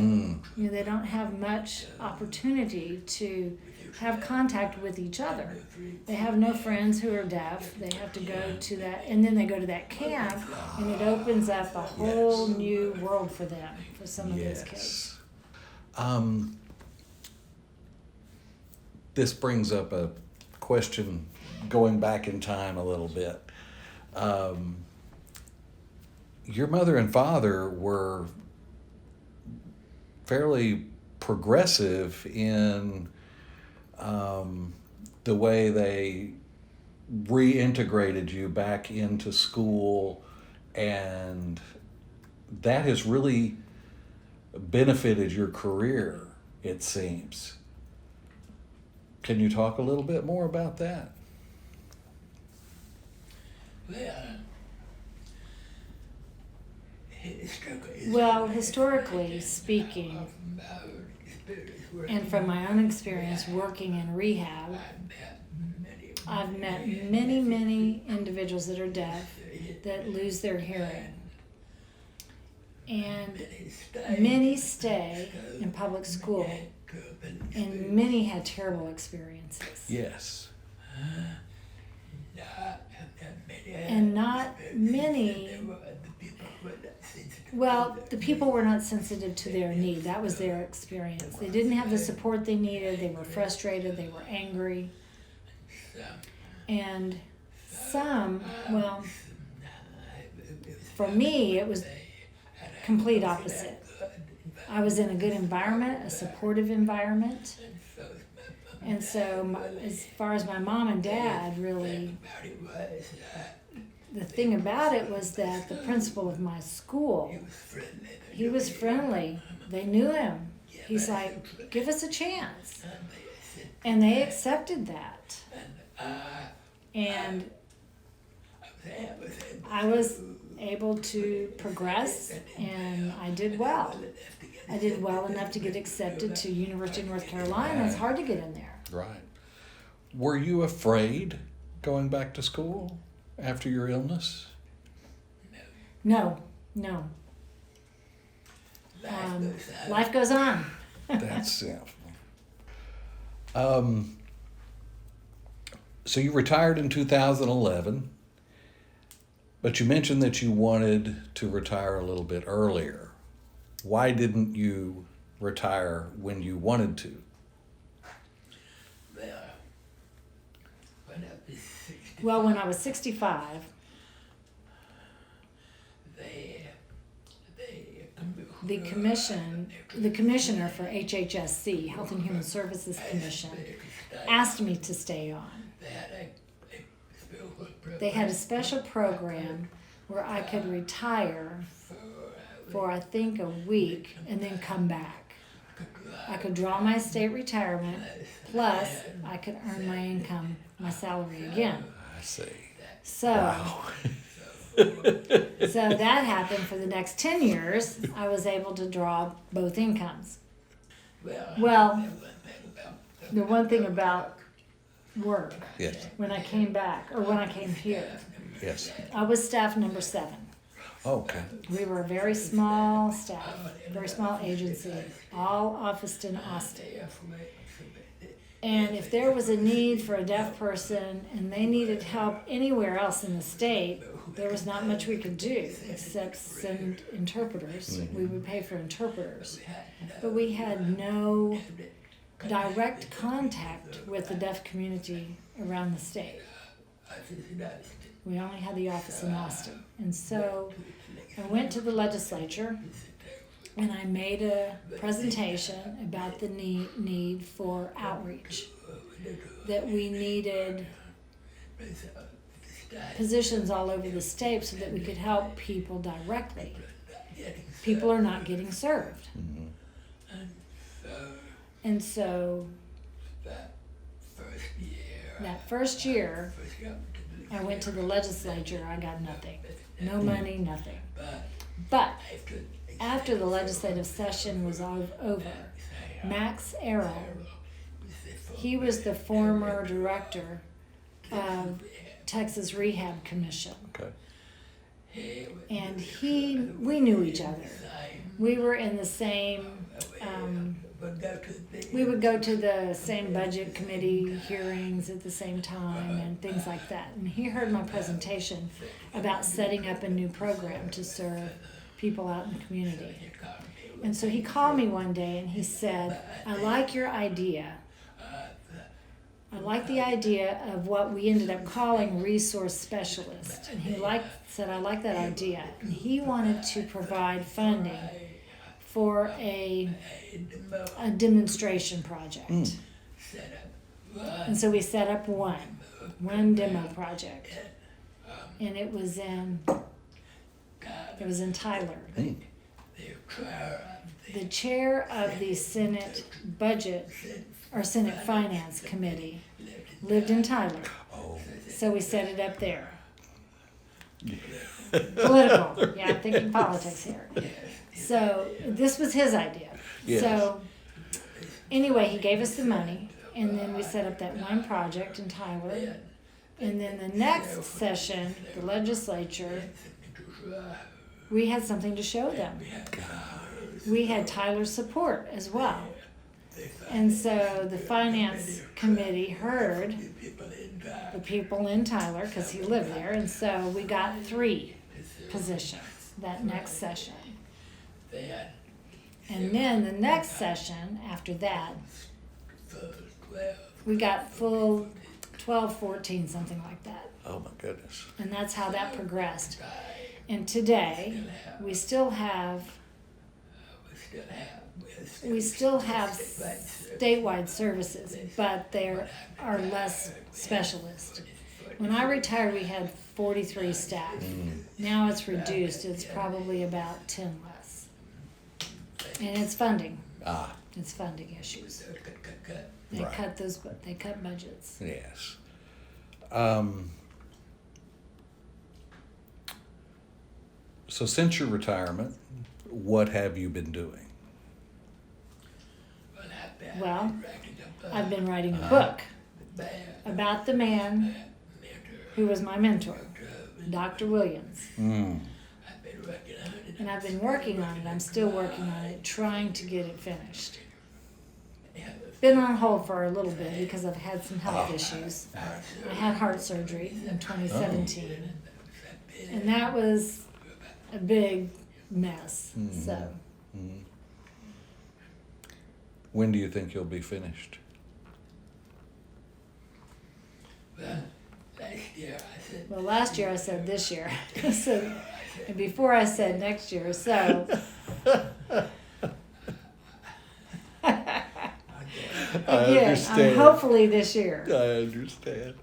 They don't have much opportunity to have contact with each other. They have no friends who are deaf. They have to go to that, and then they go to that camp, and it opens up a whole new world for them, for some of those kids. This brings up a question going back in time a little bit. Your mother and father were fairly progressive in the way they reintegrated you back into school, and that has really benefited your career, it seems. Can you talk a little bit more about that? Well, historically speaking, and from my own experience working in rehab, I've met many individuals that are deaf that lose their hearing. And many stay in public school, and many had terrible experiences. Yes. And not many, well, the people were not sensitive to their need. That was their experience. They didn't have the support they needed. They were frustrated. They were angry. And some, well, for me, it was complete opposite. I was in a good environment, a supportive environment. And so as far as my mom and dad, really, the thing about it was that the principal of my school, he was friendly. They knew him. He's like, give us a chance. And they accepted that. And I was able to progress, and I did well. I did well enough to get accepted to University of North Carolina. It's hard to get in there. Right. Were you afraid going back to school after your illness? No. Life goes on. That's yeah. So you retired in 2011, but you mentioned that you wanted to retire a little bit earlier. Why didn't you retire when you wanted to? Well, when I was 65, the commissioner for HHSC, Health and Human Services Commission, asked me to stay on. They had a special program where I could retire for, I think, a week and then come back. I could draw my state retirement, plus I could earn my income, my salary again. I see. So, Wow. so that happened for the next 10 years. I was able to draw both incomes. Well, the one thing about work, Yes. when I came back, or when I came here, Yes. I was staff number 7. Okay. We were a very small staff, very small agency, all officed in Austin. And if there was a need for a deaf person and they needed help anywhere else in the state, there was not much we could do except send interpreters. We would pay for interpreters. But we had no direct contact with the deaf community around the state. We only had the office in Austin. And so I went to the legislature and I made a presentation about the need for outreach, that we needed positions all over the state so that we could help people directly. People are not getting served. And so that first year, I went to the legislature, I got nothing. No money, nothing. But after the legislative session was over, Max Arrow, he was the former director of Texas Rehab Commission. Okay. And we knew each other. We were in the same, we would go to the same budget committee hearings at the same time and things like that. And he heard my presentation about setting up a new program to serve people out in the community. And so he called me one day and he said, I like your idea. I like the idea of what we ended up calling resource specialist. And he said, I like that idea. And he wanted to provide funding for a demonstration project. And so we set up one demo project. And it was in Tyler. The chair of the Senate Budget or Senate Finance Committee lived in Tyler. So we set it up there. Political. Yeah, I'm thinking politics here. So this was his idea. Yes. So anyway, he gave us the money, and then we set up that one project in Tyler. And then the next session, the legislature, we had something to show them. We had Tyler's support as well. And so the finance committee heard the people in Tyler, because he lived there, and so we got 3 positions that next session. And then the next session after that, we got full 12, 14, something like that. Oh my goodness. And that's how that progressed. And today, we still have statewide services, but there are less specialists. When I retired, we had 43 staff. Now it's reduced. It's probably about 10 less. And it's funding. It's funding issues. They Right. They cut budgets. Yes. So since your retirement, what have you been doing? Well, I've been writing a book about the man who was my mentor, Dr. Williams. Mm. And I've been working on it. I'm still working on it, trying to get it finished. Been on hold for a little bit because I've had some health issues. I had heart surgery in 2017, and that was a big mess. So, When do you think you'll be finished? well, last year I said this year, so, and before I said next year. So, again, I'm hopefully this year. I understand.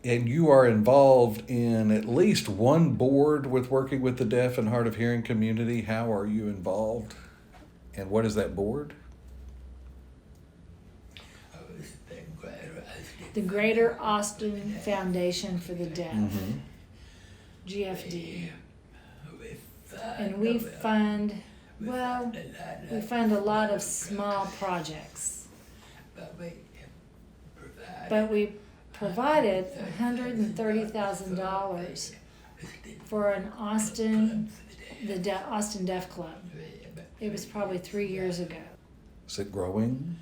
And you are involved in at least one board with working with the deaf and hard of hearing community. How are you involved? And what is that board? The Greater Austin Foundation for the Deaf, GFD. And we fund a lot of small projects. But we provided $130,000 for an Austin Deaf Club. It was probably 3 years ago. Is it growing?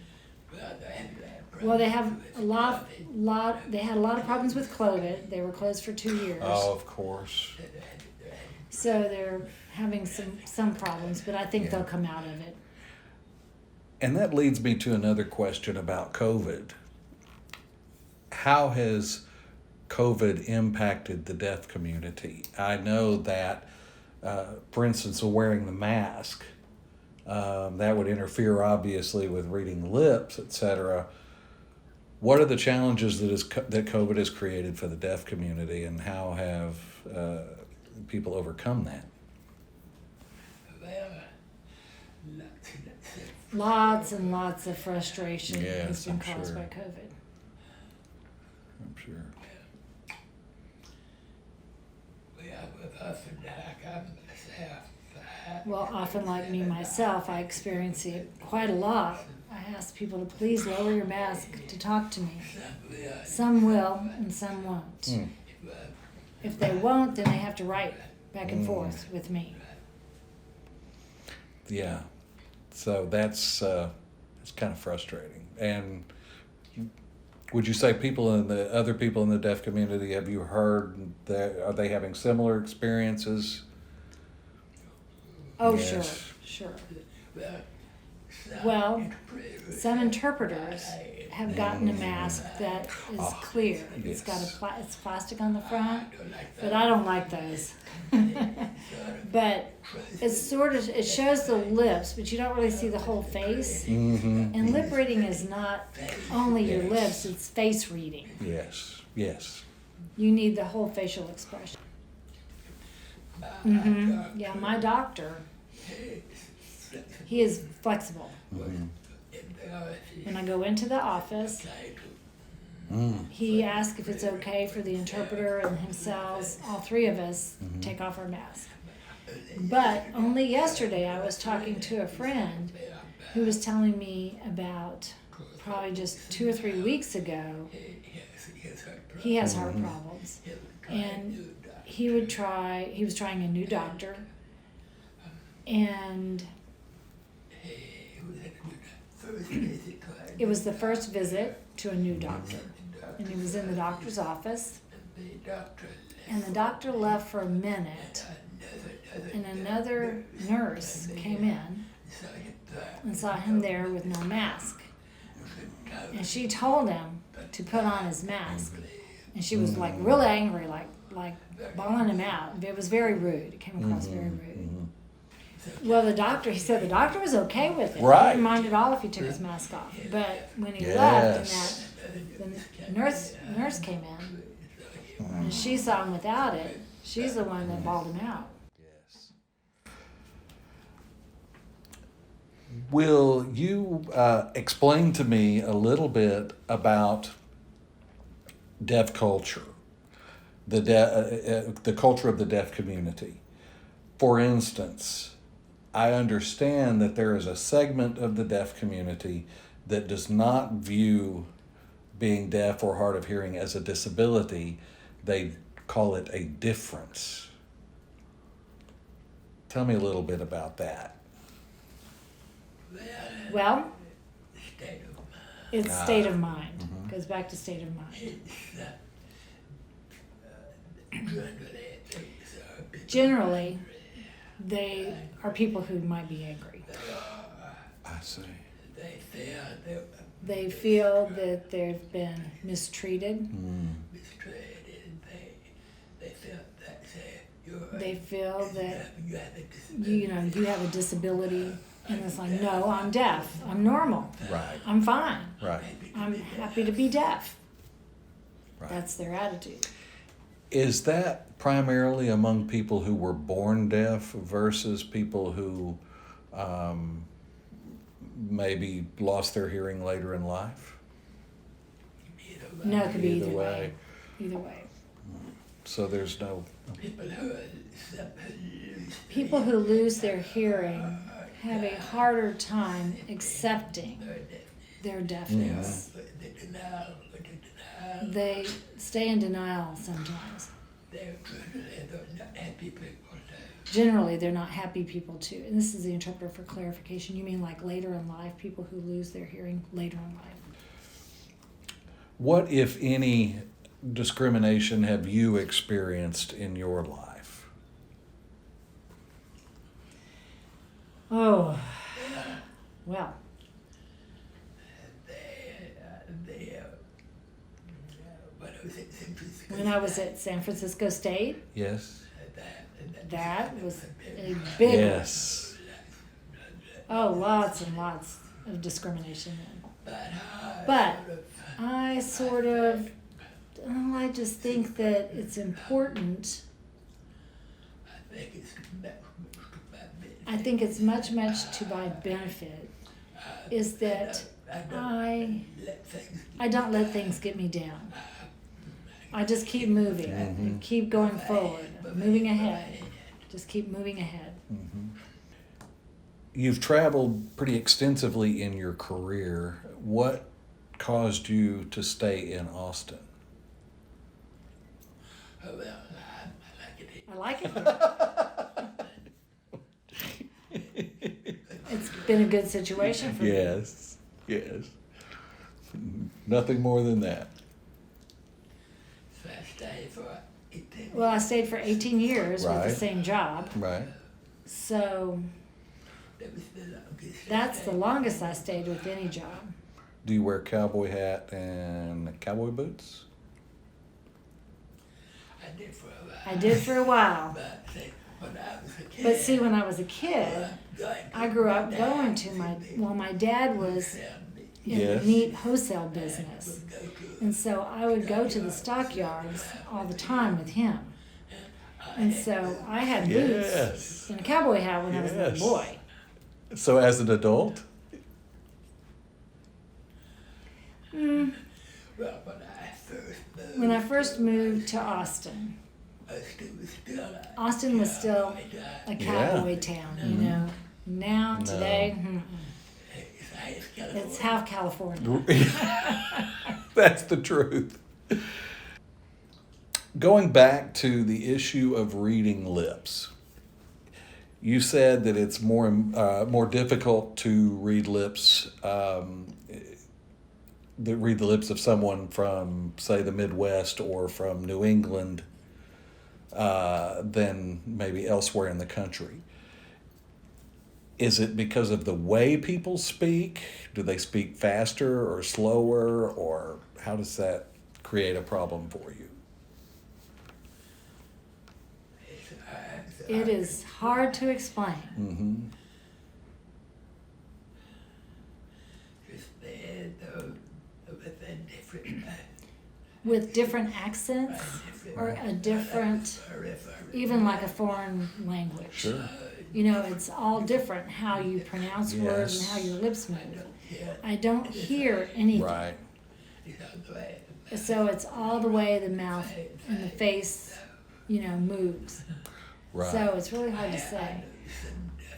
Well, they have they had a lot of problems with COVID. They were closed for 2 years. Oh, of course. So they're having some problems, but I think they'll come out of it. And that leads me to another question about COVID. How has COVID impacted the deaf community? I know that, for instance, wearing the mask, that would interfere obviously with reading lips, etc. What are the challenges that COVID has created for the deaf community, and how have people overcome that? Lots and lots of frustration Yes, has been I'm caused sure. by COVID. I'm sure. Well, often like me myself, I experience it quite a lot. I ask people to please lower your mask to talk to me. Some will and some won't. If they won't, then they have to write back and forth with me. Yeah. So that's kind of frustrating. And would you say other people in the deaf community, have you heard that, are they having similar experiences? Oh, Yes. sure. Well, some interpreters have gotten a mask that is clear. It's got it's plastic on the front, but I don't like those. But it shows the lips, but you don't really see the whole face. And lip reading is not only your lips; it's face reading. Yes. You need the whole facial expression. Yeah, my doctor, he is flexible. When I go into the office, he asks if it's okay for the interpreter and himself, all three of us, take off our mask. But only yesterday I was talking to a friend who was telling me about probably just 2 or 3 weeks ago, he has heart problems. And he was trying a new doctor, and it was the first visit to a new doctor, and he was in the doctor's office, and the doctor left for a minute, and another nurse came in and saw him there with no mask, and she told him to put on his mask, and she was like really angry, like bawling him out. It was very rude. It came across very rude. Well, he said the doctor was okay with it. Right. He didn't mind at all if he took his mask off. But when he left, and the nurse came in, and she saw him without it, she's the one that bawled him out. Yes. Will you explain to me a little bit about deaf culture, the culture of the deaf community? For instance, I understand that there is a segment of the deaf community that does not view being deaf or hard of hearing as a disability. They call it a difference. Tell me a little bit about that. Well, State of mind. it's Ah. state of mind. Goes back to state of mind. It's generally things are people Generally, they are people who might be angry. I see. they feel they're They feel that they've been mistreated. mistreated. They feel that you're They feel that you have a disability. you have a disability, and it's like, no, I'm deaf. I'm normal. Right, I'm fine. right, I'm happy to be deaf. right. That's their attitude. Is that primarily among people who were born deaf versus people who maybe lost their hearing later in life? No, it could be Either either way. way. Either way. So there's no. People who lose People who lose their hearing have a harder time accepting their deafness. the denial, They stay in denial sometimes. they're not happy people. Generally, they're not happy people too. And this is the interpreter for clarification. You mean like later in life, people who lose their hearing later in life? What, if any, discrimination have you experienced in your life? Oh, well, when I was at San Francisco State, Yes. that was a big one. Yes. Oh, lots and lots of discrimination then. But I I just think that it's important. I think it's much to my benefit is that I don't let things get me down. I just keep moving, and keep going forward, moving ahead. Just keep moving ahead. You've traveled pretty extensively in your career. What caused you to stay in Austin? I like it here. It's been a good situation for me. Yes. Yes. Nothing more than that. Well, I stayed for 18 years with Right. the same job. Right. So that's the longest I stayed with any job. Do you wear cowboy hat and cowboy boots? I did for a while. But see, when I was a kid, I grew up going to my dad was in Yes. the meat wholesale business. And so I would go to the stockyards all the time with him. And so I had boots Yes. and a cowboy hat when I was a Yes. little boy. So as an adult? When I first moved to Austin, Austin was still a cowboy town, you know. Now, today, it's half California. That's the truth. Going back to the issue of reading lips, you said that it's more difficult to read lips, read the lips of someone from, say, the Midwest or from New England than maybe elsewhere in the country. Is it because of the way people speak? Do they speak faster or slower, or how does that create a problem for you? It is hard to explain. Mm-hmm. With different accents or a different, even like a foreign language. Sure. it's all different how you pronounce words and how your lips move. I don't hear anything. Right. So it's all the way the mouth and the face, moves. Right. So it's really hard to say.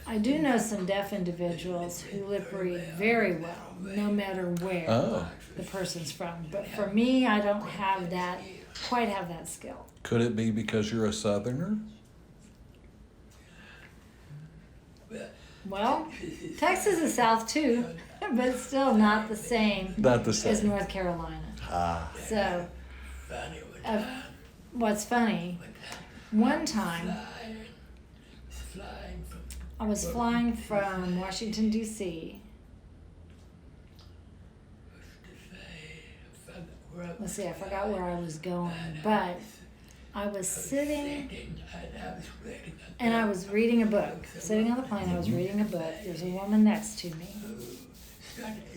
I do know some deaf individuals who lip read very well, no matter where Oh. the person's from. But for me, I don't quite have that skill. Could it be because you're a Southerner? Well, Texas is south too, but it's still not the same Not the as same. North Carolina. Ah. So, what's funny, one time I was flying from Washington, D.C. Let's see, I forgot where I was going, but I was sitting and I was reading a book. Sitting on the plane, I was reading a book. There's a woman next to me,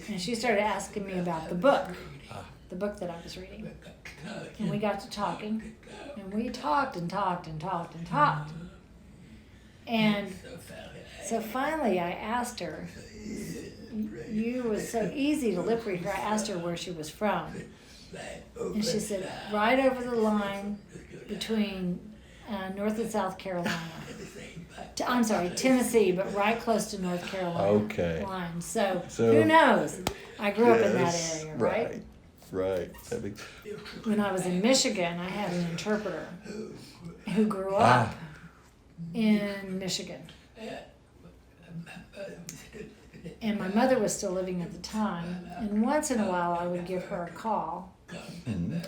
and she started asking me about the book that I was reading. And we got to talking, and we talked and talked and talked and talked. And so finally I asked her, you was so easy to lip read her, I asked her where she was from. And she said, right over the line between North and South Carolina. I'm sorry, Tennessee, but right close to North Carolina Okay. line. So So- who knows? I grew up in that Yes, area, right? Right. That makes, When I was in Michigan, I had an interpreter who grew up in Michigan. And my mother was still living at the time. And once in a while, I would give her a call.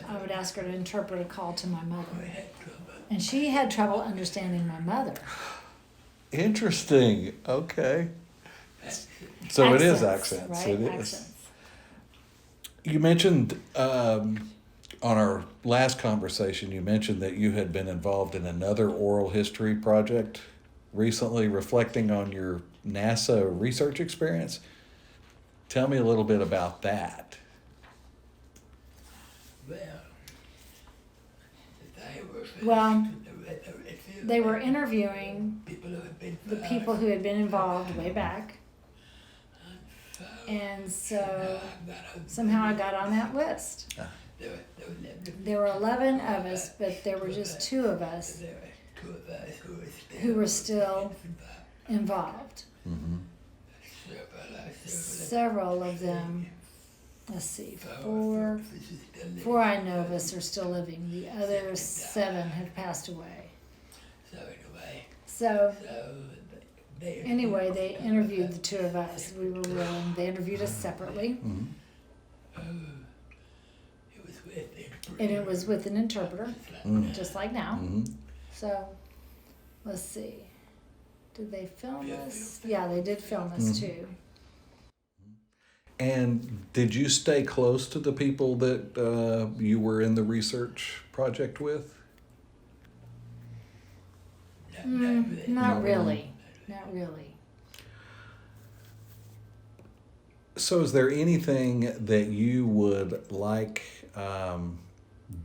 I would ask her to interpret a call to my mother. And she had trouble understanding my mother. Interesting. Okay. So it is accents. Right? It is. Accents. You mentioned on our last conversation, you mentioned that you had been involved in another oral history project recently, reflecting on your NASA research experience. Tell me a little bit about that. Well, they were interviewing the people who had been involved way back. And so somehow I got on that list. There were 11 of us, but there were just 2 of us who were still involved. Mm-hmm. Several of them, let's see, 4 I know of us are still living. The other 7 have passed away. So anyway, they interviewed the 2 of us. We were willing. They interviewed us separately. Mm-hmm. And it was with an interpreter, just like now. Mm-hmm. So, let's see. Did they film us? Yeah, they did film us too. And did you stay close to the people that you were in the research project with? Not really. Not really. So is there anything that you would like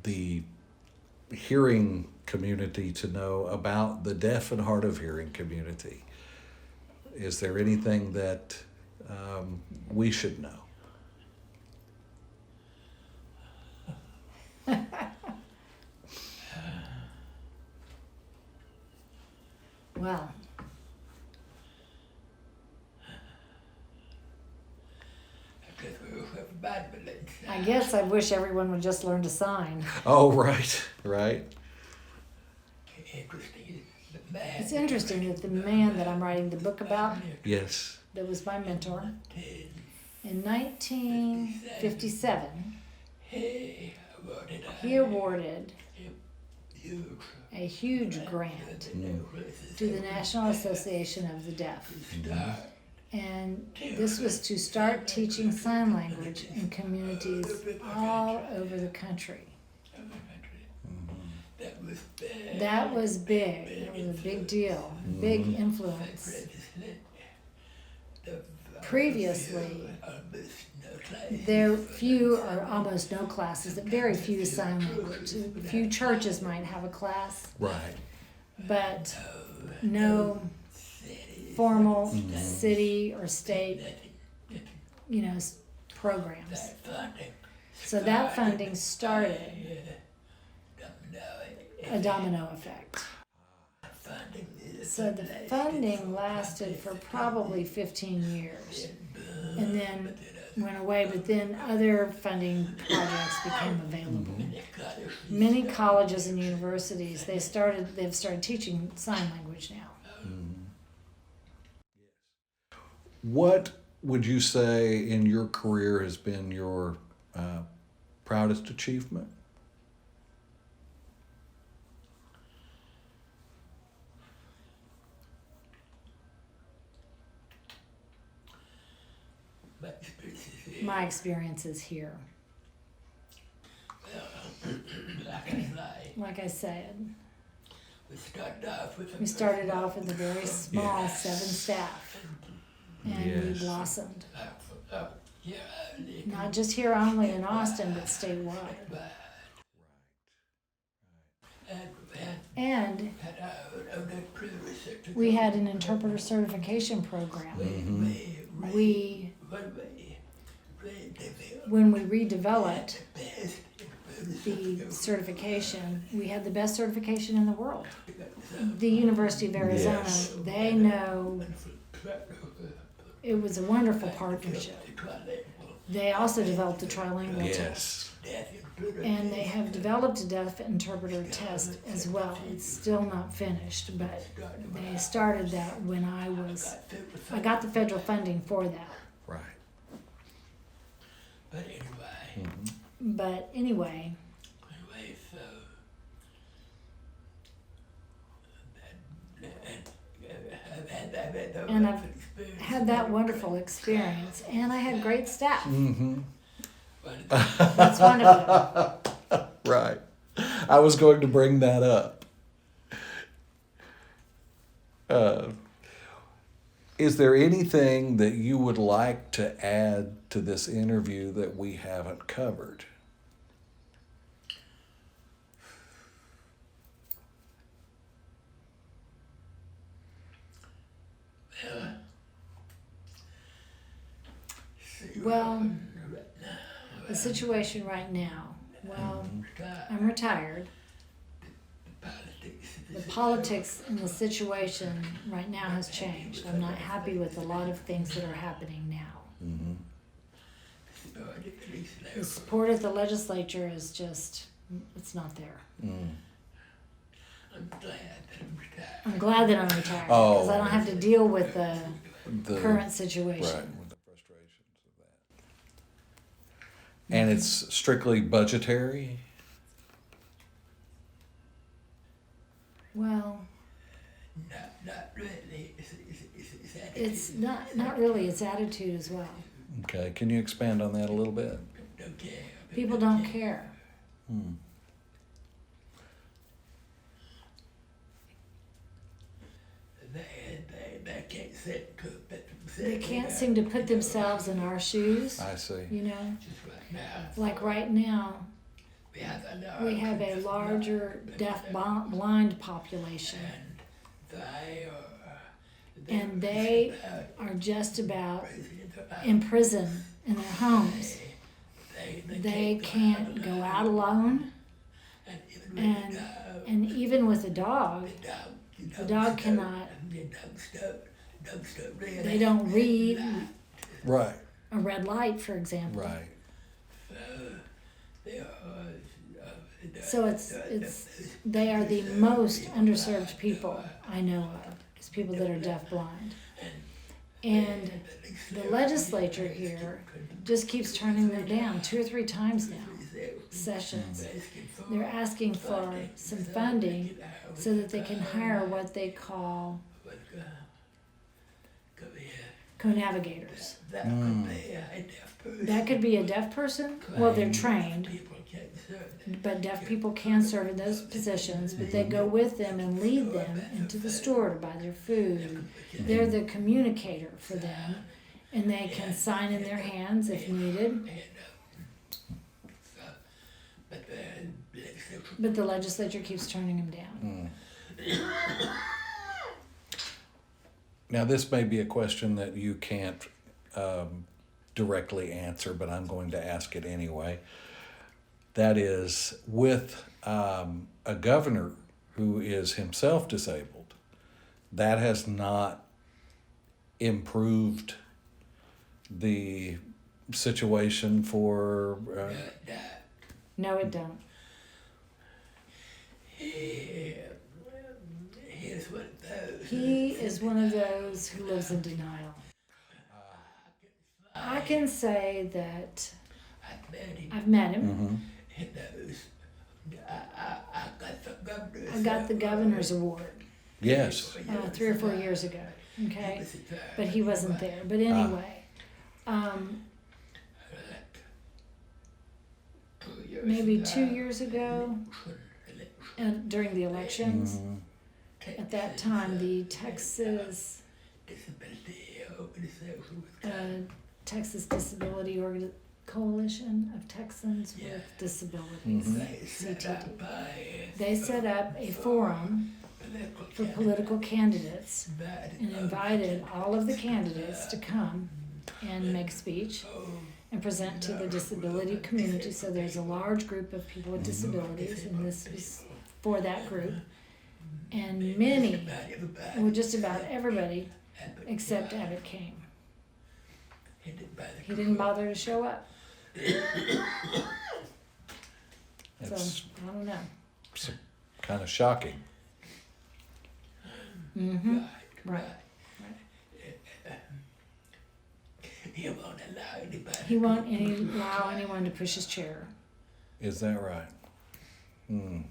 the hearing community to know about the deaf and hard of hearing community? Is there anything that we should know? Well, I guess I wish everyone would just learn to sign. Oh, right, right. It's interesting that the man that I'm writing the book about, Yes. that was my mentor, in 1957, he awarded a huge grant to the National Association of the Deaf. And this was to start teaching sign language in communities all over the country. That was big. It was a big deal, big influence. Previously, there few or almost no classes, very few sign language. A few churches might have a class, Right. but no formal city or state, programs. That funding. So that funding started a domino effect. Funding is So the funding lasted for probably 15 years and then went away, but then other funding projects became available. Many colleges and universities, they've started teaching sign language now. What would you say in your career has been your proudest achievement? My experiences here. Like I said, we started off with a very small 7 staff, and we Yes. blossomed. Not just here only in Austin, but statewide. And we had an interpreter certification program. When we redeveloped the certification, we had the best certification in the world. The University of Arizona, Yes. they know it was a wonderful partnership. They also developed a trilingual test. And they have developed a deaf interpreter test as well. It's still not finished, but they started that when I got the federal funding for that. Right. But anyway, and I've had that wonderful experience, and I had great staff. That's wonderful. Right. I was going to bring that up. Is there anything that you would like to add to this interview that we haven't covered? Well, the situation right now, I'm retired. The politics and the situation right now has changed. I'm not happy with a lot of things that are happening now. The support of the legislature is just, it's not there. I'm glad that I'm retired because I don't have to deal with the current situation. Right, with the frustrations of that. And it's strictly budgetary? Well, Not really. it's not really, it's attitude as well. Okay, can you expand on that a little bit? People don't care. They can't seem to put themselves in our shoes, I see. you know? Like right now, we have a larger deaf-blind population, and they are just about in prison in their homes. They can't go out alone, and even with a dog, the dog cannot, they don't read Right, a red light, for example. right. So they are the most underserved people I know of, is people that are deaf-blind. And the legislature here just keeps turning them down 2 or 3 times now, sessions. They're asking for some funding so that they can hire what they call co-navigators. That could be a deaf person. Well, they're trained, but deaf people can serve in those positions, but they go with them and lead them into the store to buy their food. They're the communicator for them, and they can sign in their hands if needed. But the legislature keeps turning them down. Now, this may be a question that you can't directly answer, but I'm going to ask it anyway. That is, with a governor who is himself disabled, that has not improved the situation for. No, it don't. He's one of those. He is one of those who lives in denial. I can say that I met him. I've met him. Mm-hmm. He knows. I got the governor's. I got the governor's award Yes. 3 or 4 years ago. Okay, Was it there? but he wasn't there. But anyway, maybe 2 years ago, and during the elections, Mm-hmm. at that time, the Texas Texas Disability Coalition of Texans with Disabilities, CTD. They set up a forum for political candidates and invited all of the candidates to come and make a speech and present to the disability community. So there's a large group of people with disabilities, and this was for that group. And many, or just about everybody, except Abbott came. He didn't bother to show up. So, It's I don't know. kind of shocking. Mm-hmm. Right. He won't allow anybody. He won't allow anyone to push his chair. Is that right? Hmm.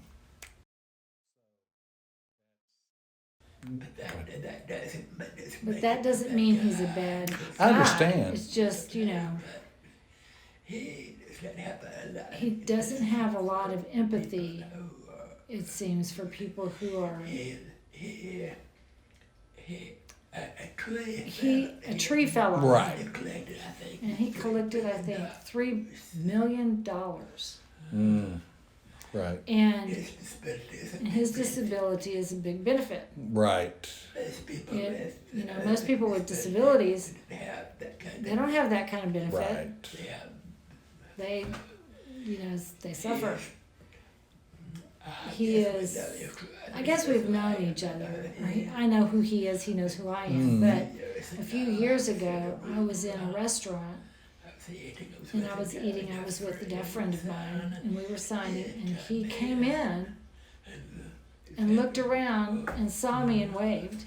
But that doesn't mean he's a bad guy. I understand. It's just, He doesn't have a lot. he doesn't have a lot of empathy, it seems, for people who are. A tree fell on him. Right. And he collected, I think, $3 million. Right. And his disability is a big benefit. Right. Most people with disabilities, they don't have that kind of benefit. Right. They, they suffer. He is, I guess we've known each other. I know who he is, he knows who I am. But a few years ago, I was in a restaurant and I was with a deaf friend of mine, and we were signing, and he came in and looked around and saw me and waved.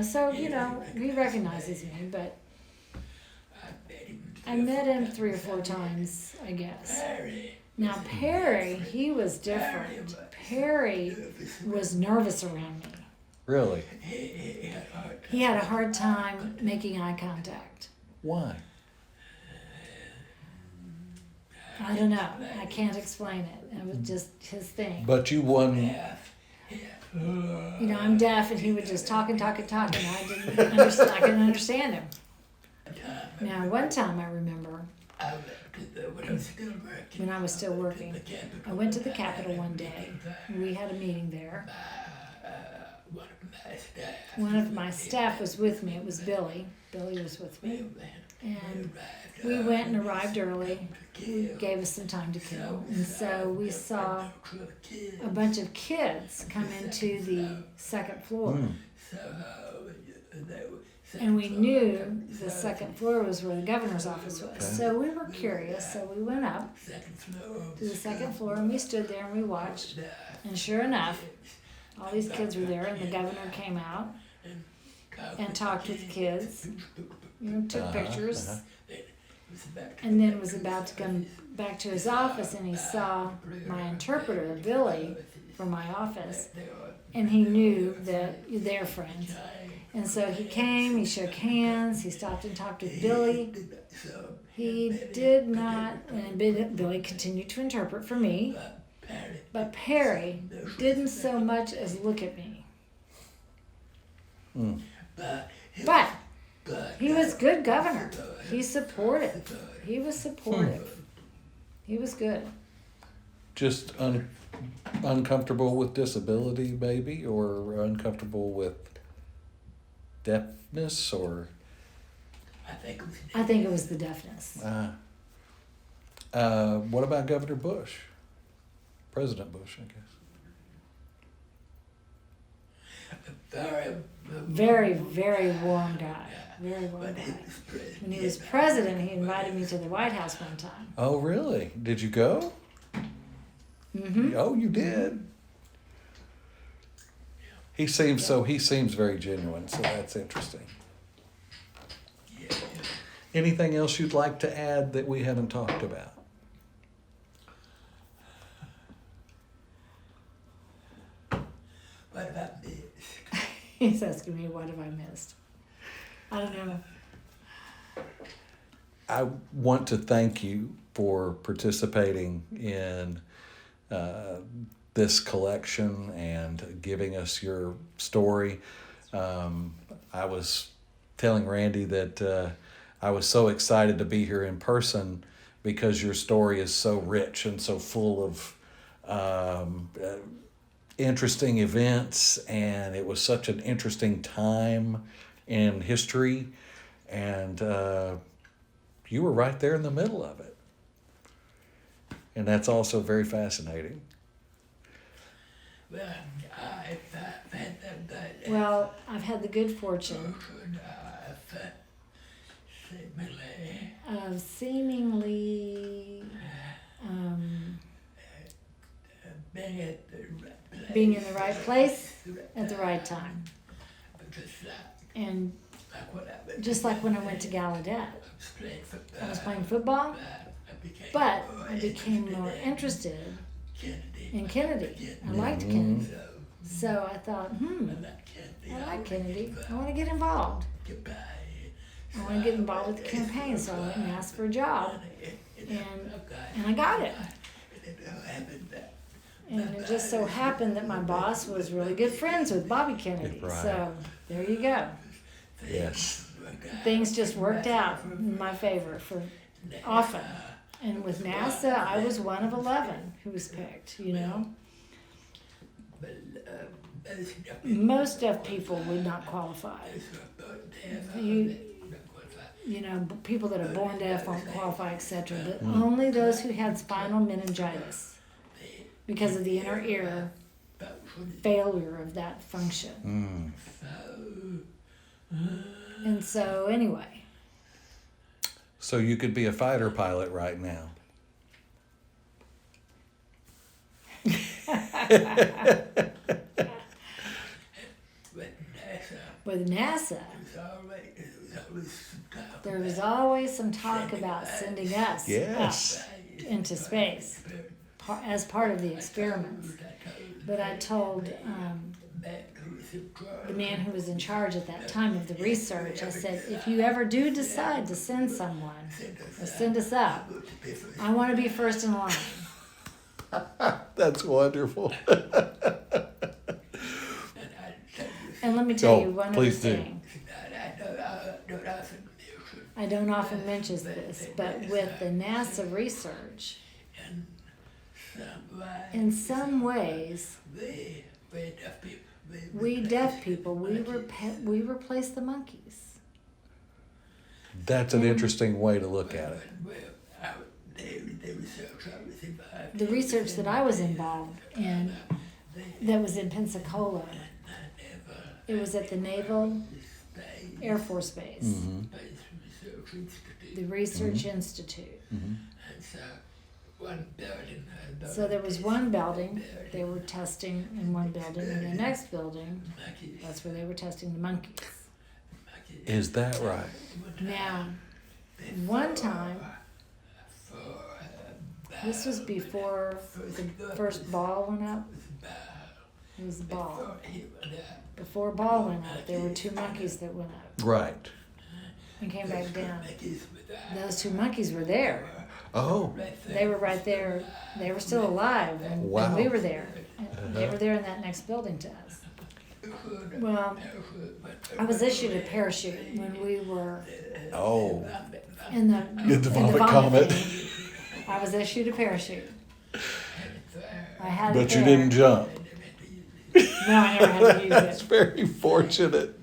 So, he recognizes me, but I met him 3 or 4 times, I guess. Now, Perry, he was different. Perry was nervous around me. Really? He had a hard time making eye contact. Why? I don't know. I can't explain it. It was just his thing. But you won. I'm deaf, and he would just talk and talk and talk, and I couldn't understand him. Now, one time I remember, when I was still working, I went to the Capitol one day. We had a meeting there. One of my staff was with me. It was Billy. Billy was with me. And we went and arrived early. He gave us some time to kill. And so we saw a bunch of kids come into the second floor. And we knew the second floor was where the governor's office was. So we were curious. So we went up to the second floor and we stood there and we watched. And sure enough, all these kids were there, and the governor came out and talked with kids, took pictures, and then was about to come back to his office, and he saw my interpreter, Billy, from my office, and he knew that they're friends. And so he came, he shook hands, he stopped and talked with Billy. He did not, and Billy continued to interpret for me, but Perry didn't so much as look at me. But he was good governor. He supportive. He was supportive. He was good. Just uncomfortable with disability, maybe, or uncomfortable with deafness or? I think it was. I think it was the deafness. What about Governor Bush? President Bush, I guess. Very, Very warm guy. Very warm guy. When he was president, he invited me to the White House one time. Oh, really? Did you go? Mm-hmm. Oh, you did. He seems very genuine, so that's interesting. Anything else you'd like to add that we haven't talked about? What about this? He's asking me, what have I missed? I don't know. I want to thank you for participating in this collection and giving us your story. I was telling Randy that I was so excited to be here in person because your story is so rich and so full of interesting events, and it was such an interesting time in history, and you were right there in the middle of it. And that's also very fascinating. Well, I've had that. Well, I've had the good fortune of seemingly being in the right place at the right time. And just like when I went to Gallaudet, I was playing football, but I became more interested in Kennedy. I liked Kennedy. So I thought, I like Kennedy. I want to get involved. I want to get involved with the campaign. So I went and asked for a job, and I got it. And it just so happened that my boss was really good friends with Bobby Kennedy. Right. So there you go. Yes. Things just worked out in my favor for often. And with NASA, I was one of 11 who was picked, you know. Most deaf people would not qualify. You know, people that are born deaf won't qualify, etc. But only those who had spinal meningitis because of the inner ear failure of that function. And so, anyway. So you could be a fighter pilot right now. With NASA, there was always some talk about sending us yes. up into space as part of the experiments. But I told the man who was in charge at that time of the research, I said, if you ever do decide to send someone or send us up, I want to be first in line. That's wonderful. And let me tell Oh, you one other please do. thing. I don't often mention this, but with the NASA research, in some ways, we deaf people, we replace the monkeys. That's an interesting way to look at it. The research that I was involved in, that was in Pensacola, it was at the Naval Air Force Base, the Research Institute. So there was one building, they were testing in one building, and the next building, that's where they were testing the monkeys. Is that right? Now, one time, this was before the first ball went up. It was the ball. Before ball went up, there were 2 monkeys that went up Right. and came back down. Those 2 monkeys were there. Oh, They were right there. They were still alive, and Wow. we were there. And they were there in that next building to us. Well, I was issued a parachute when we were oh. in the Vomit Comet. thing. I was issued a parachute. I had it But you there. didn't jump. No, I never had to use That's it. very fortunate.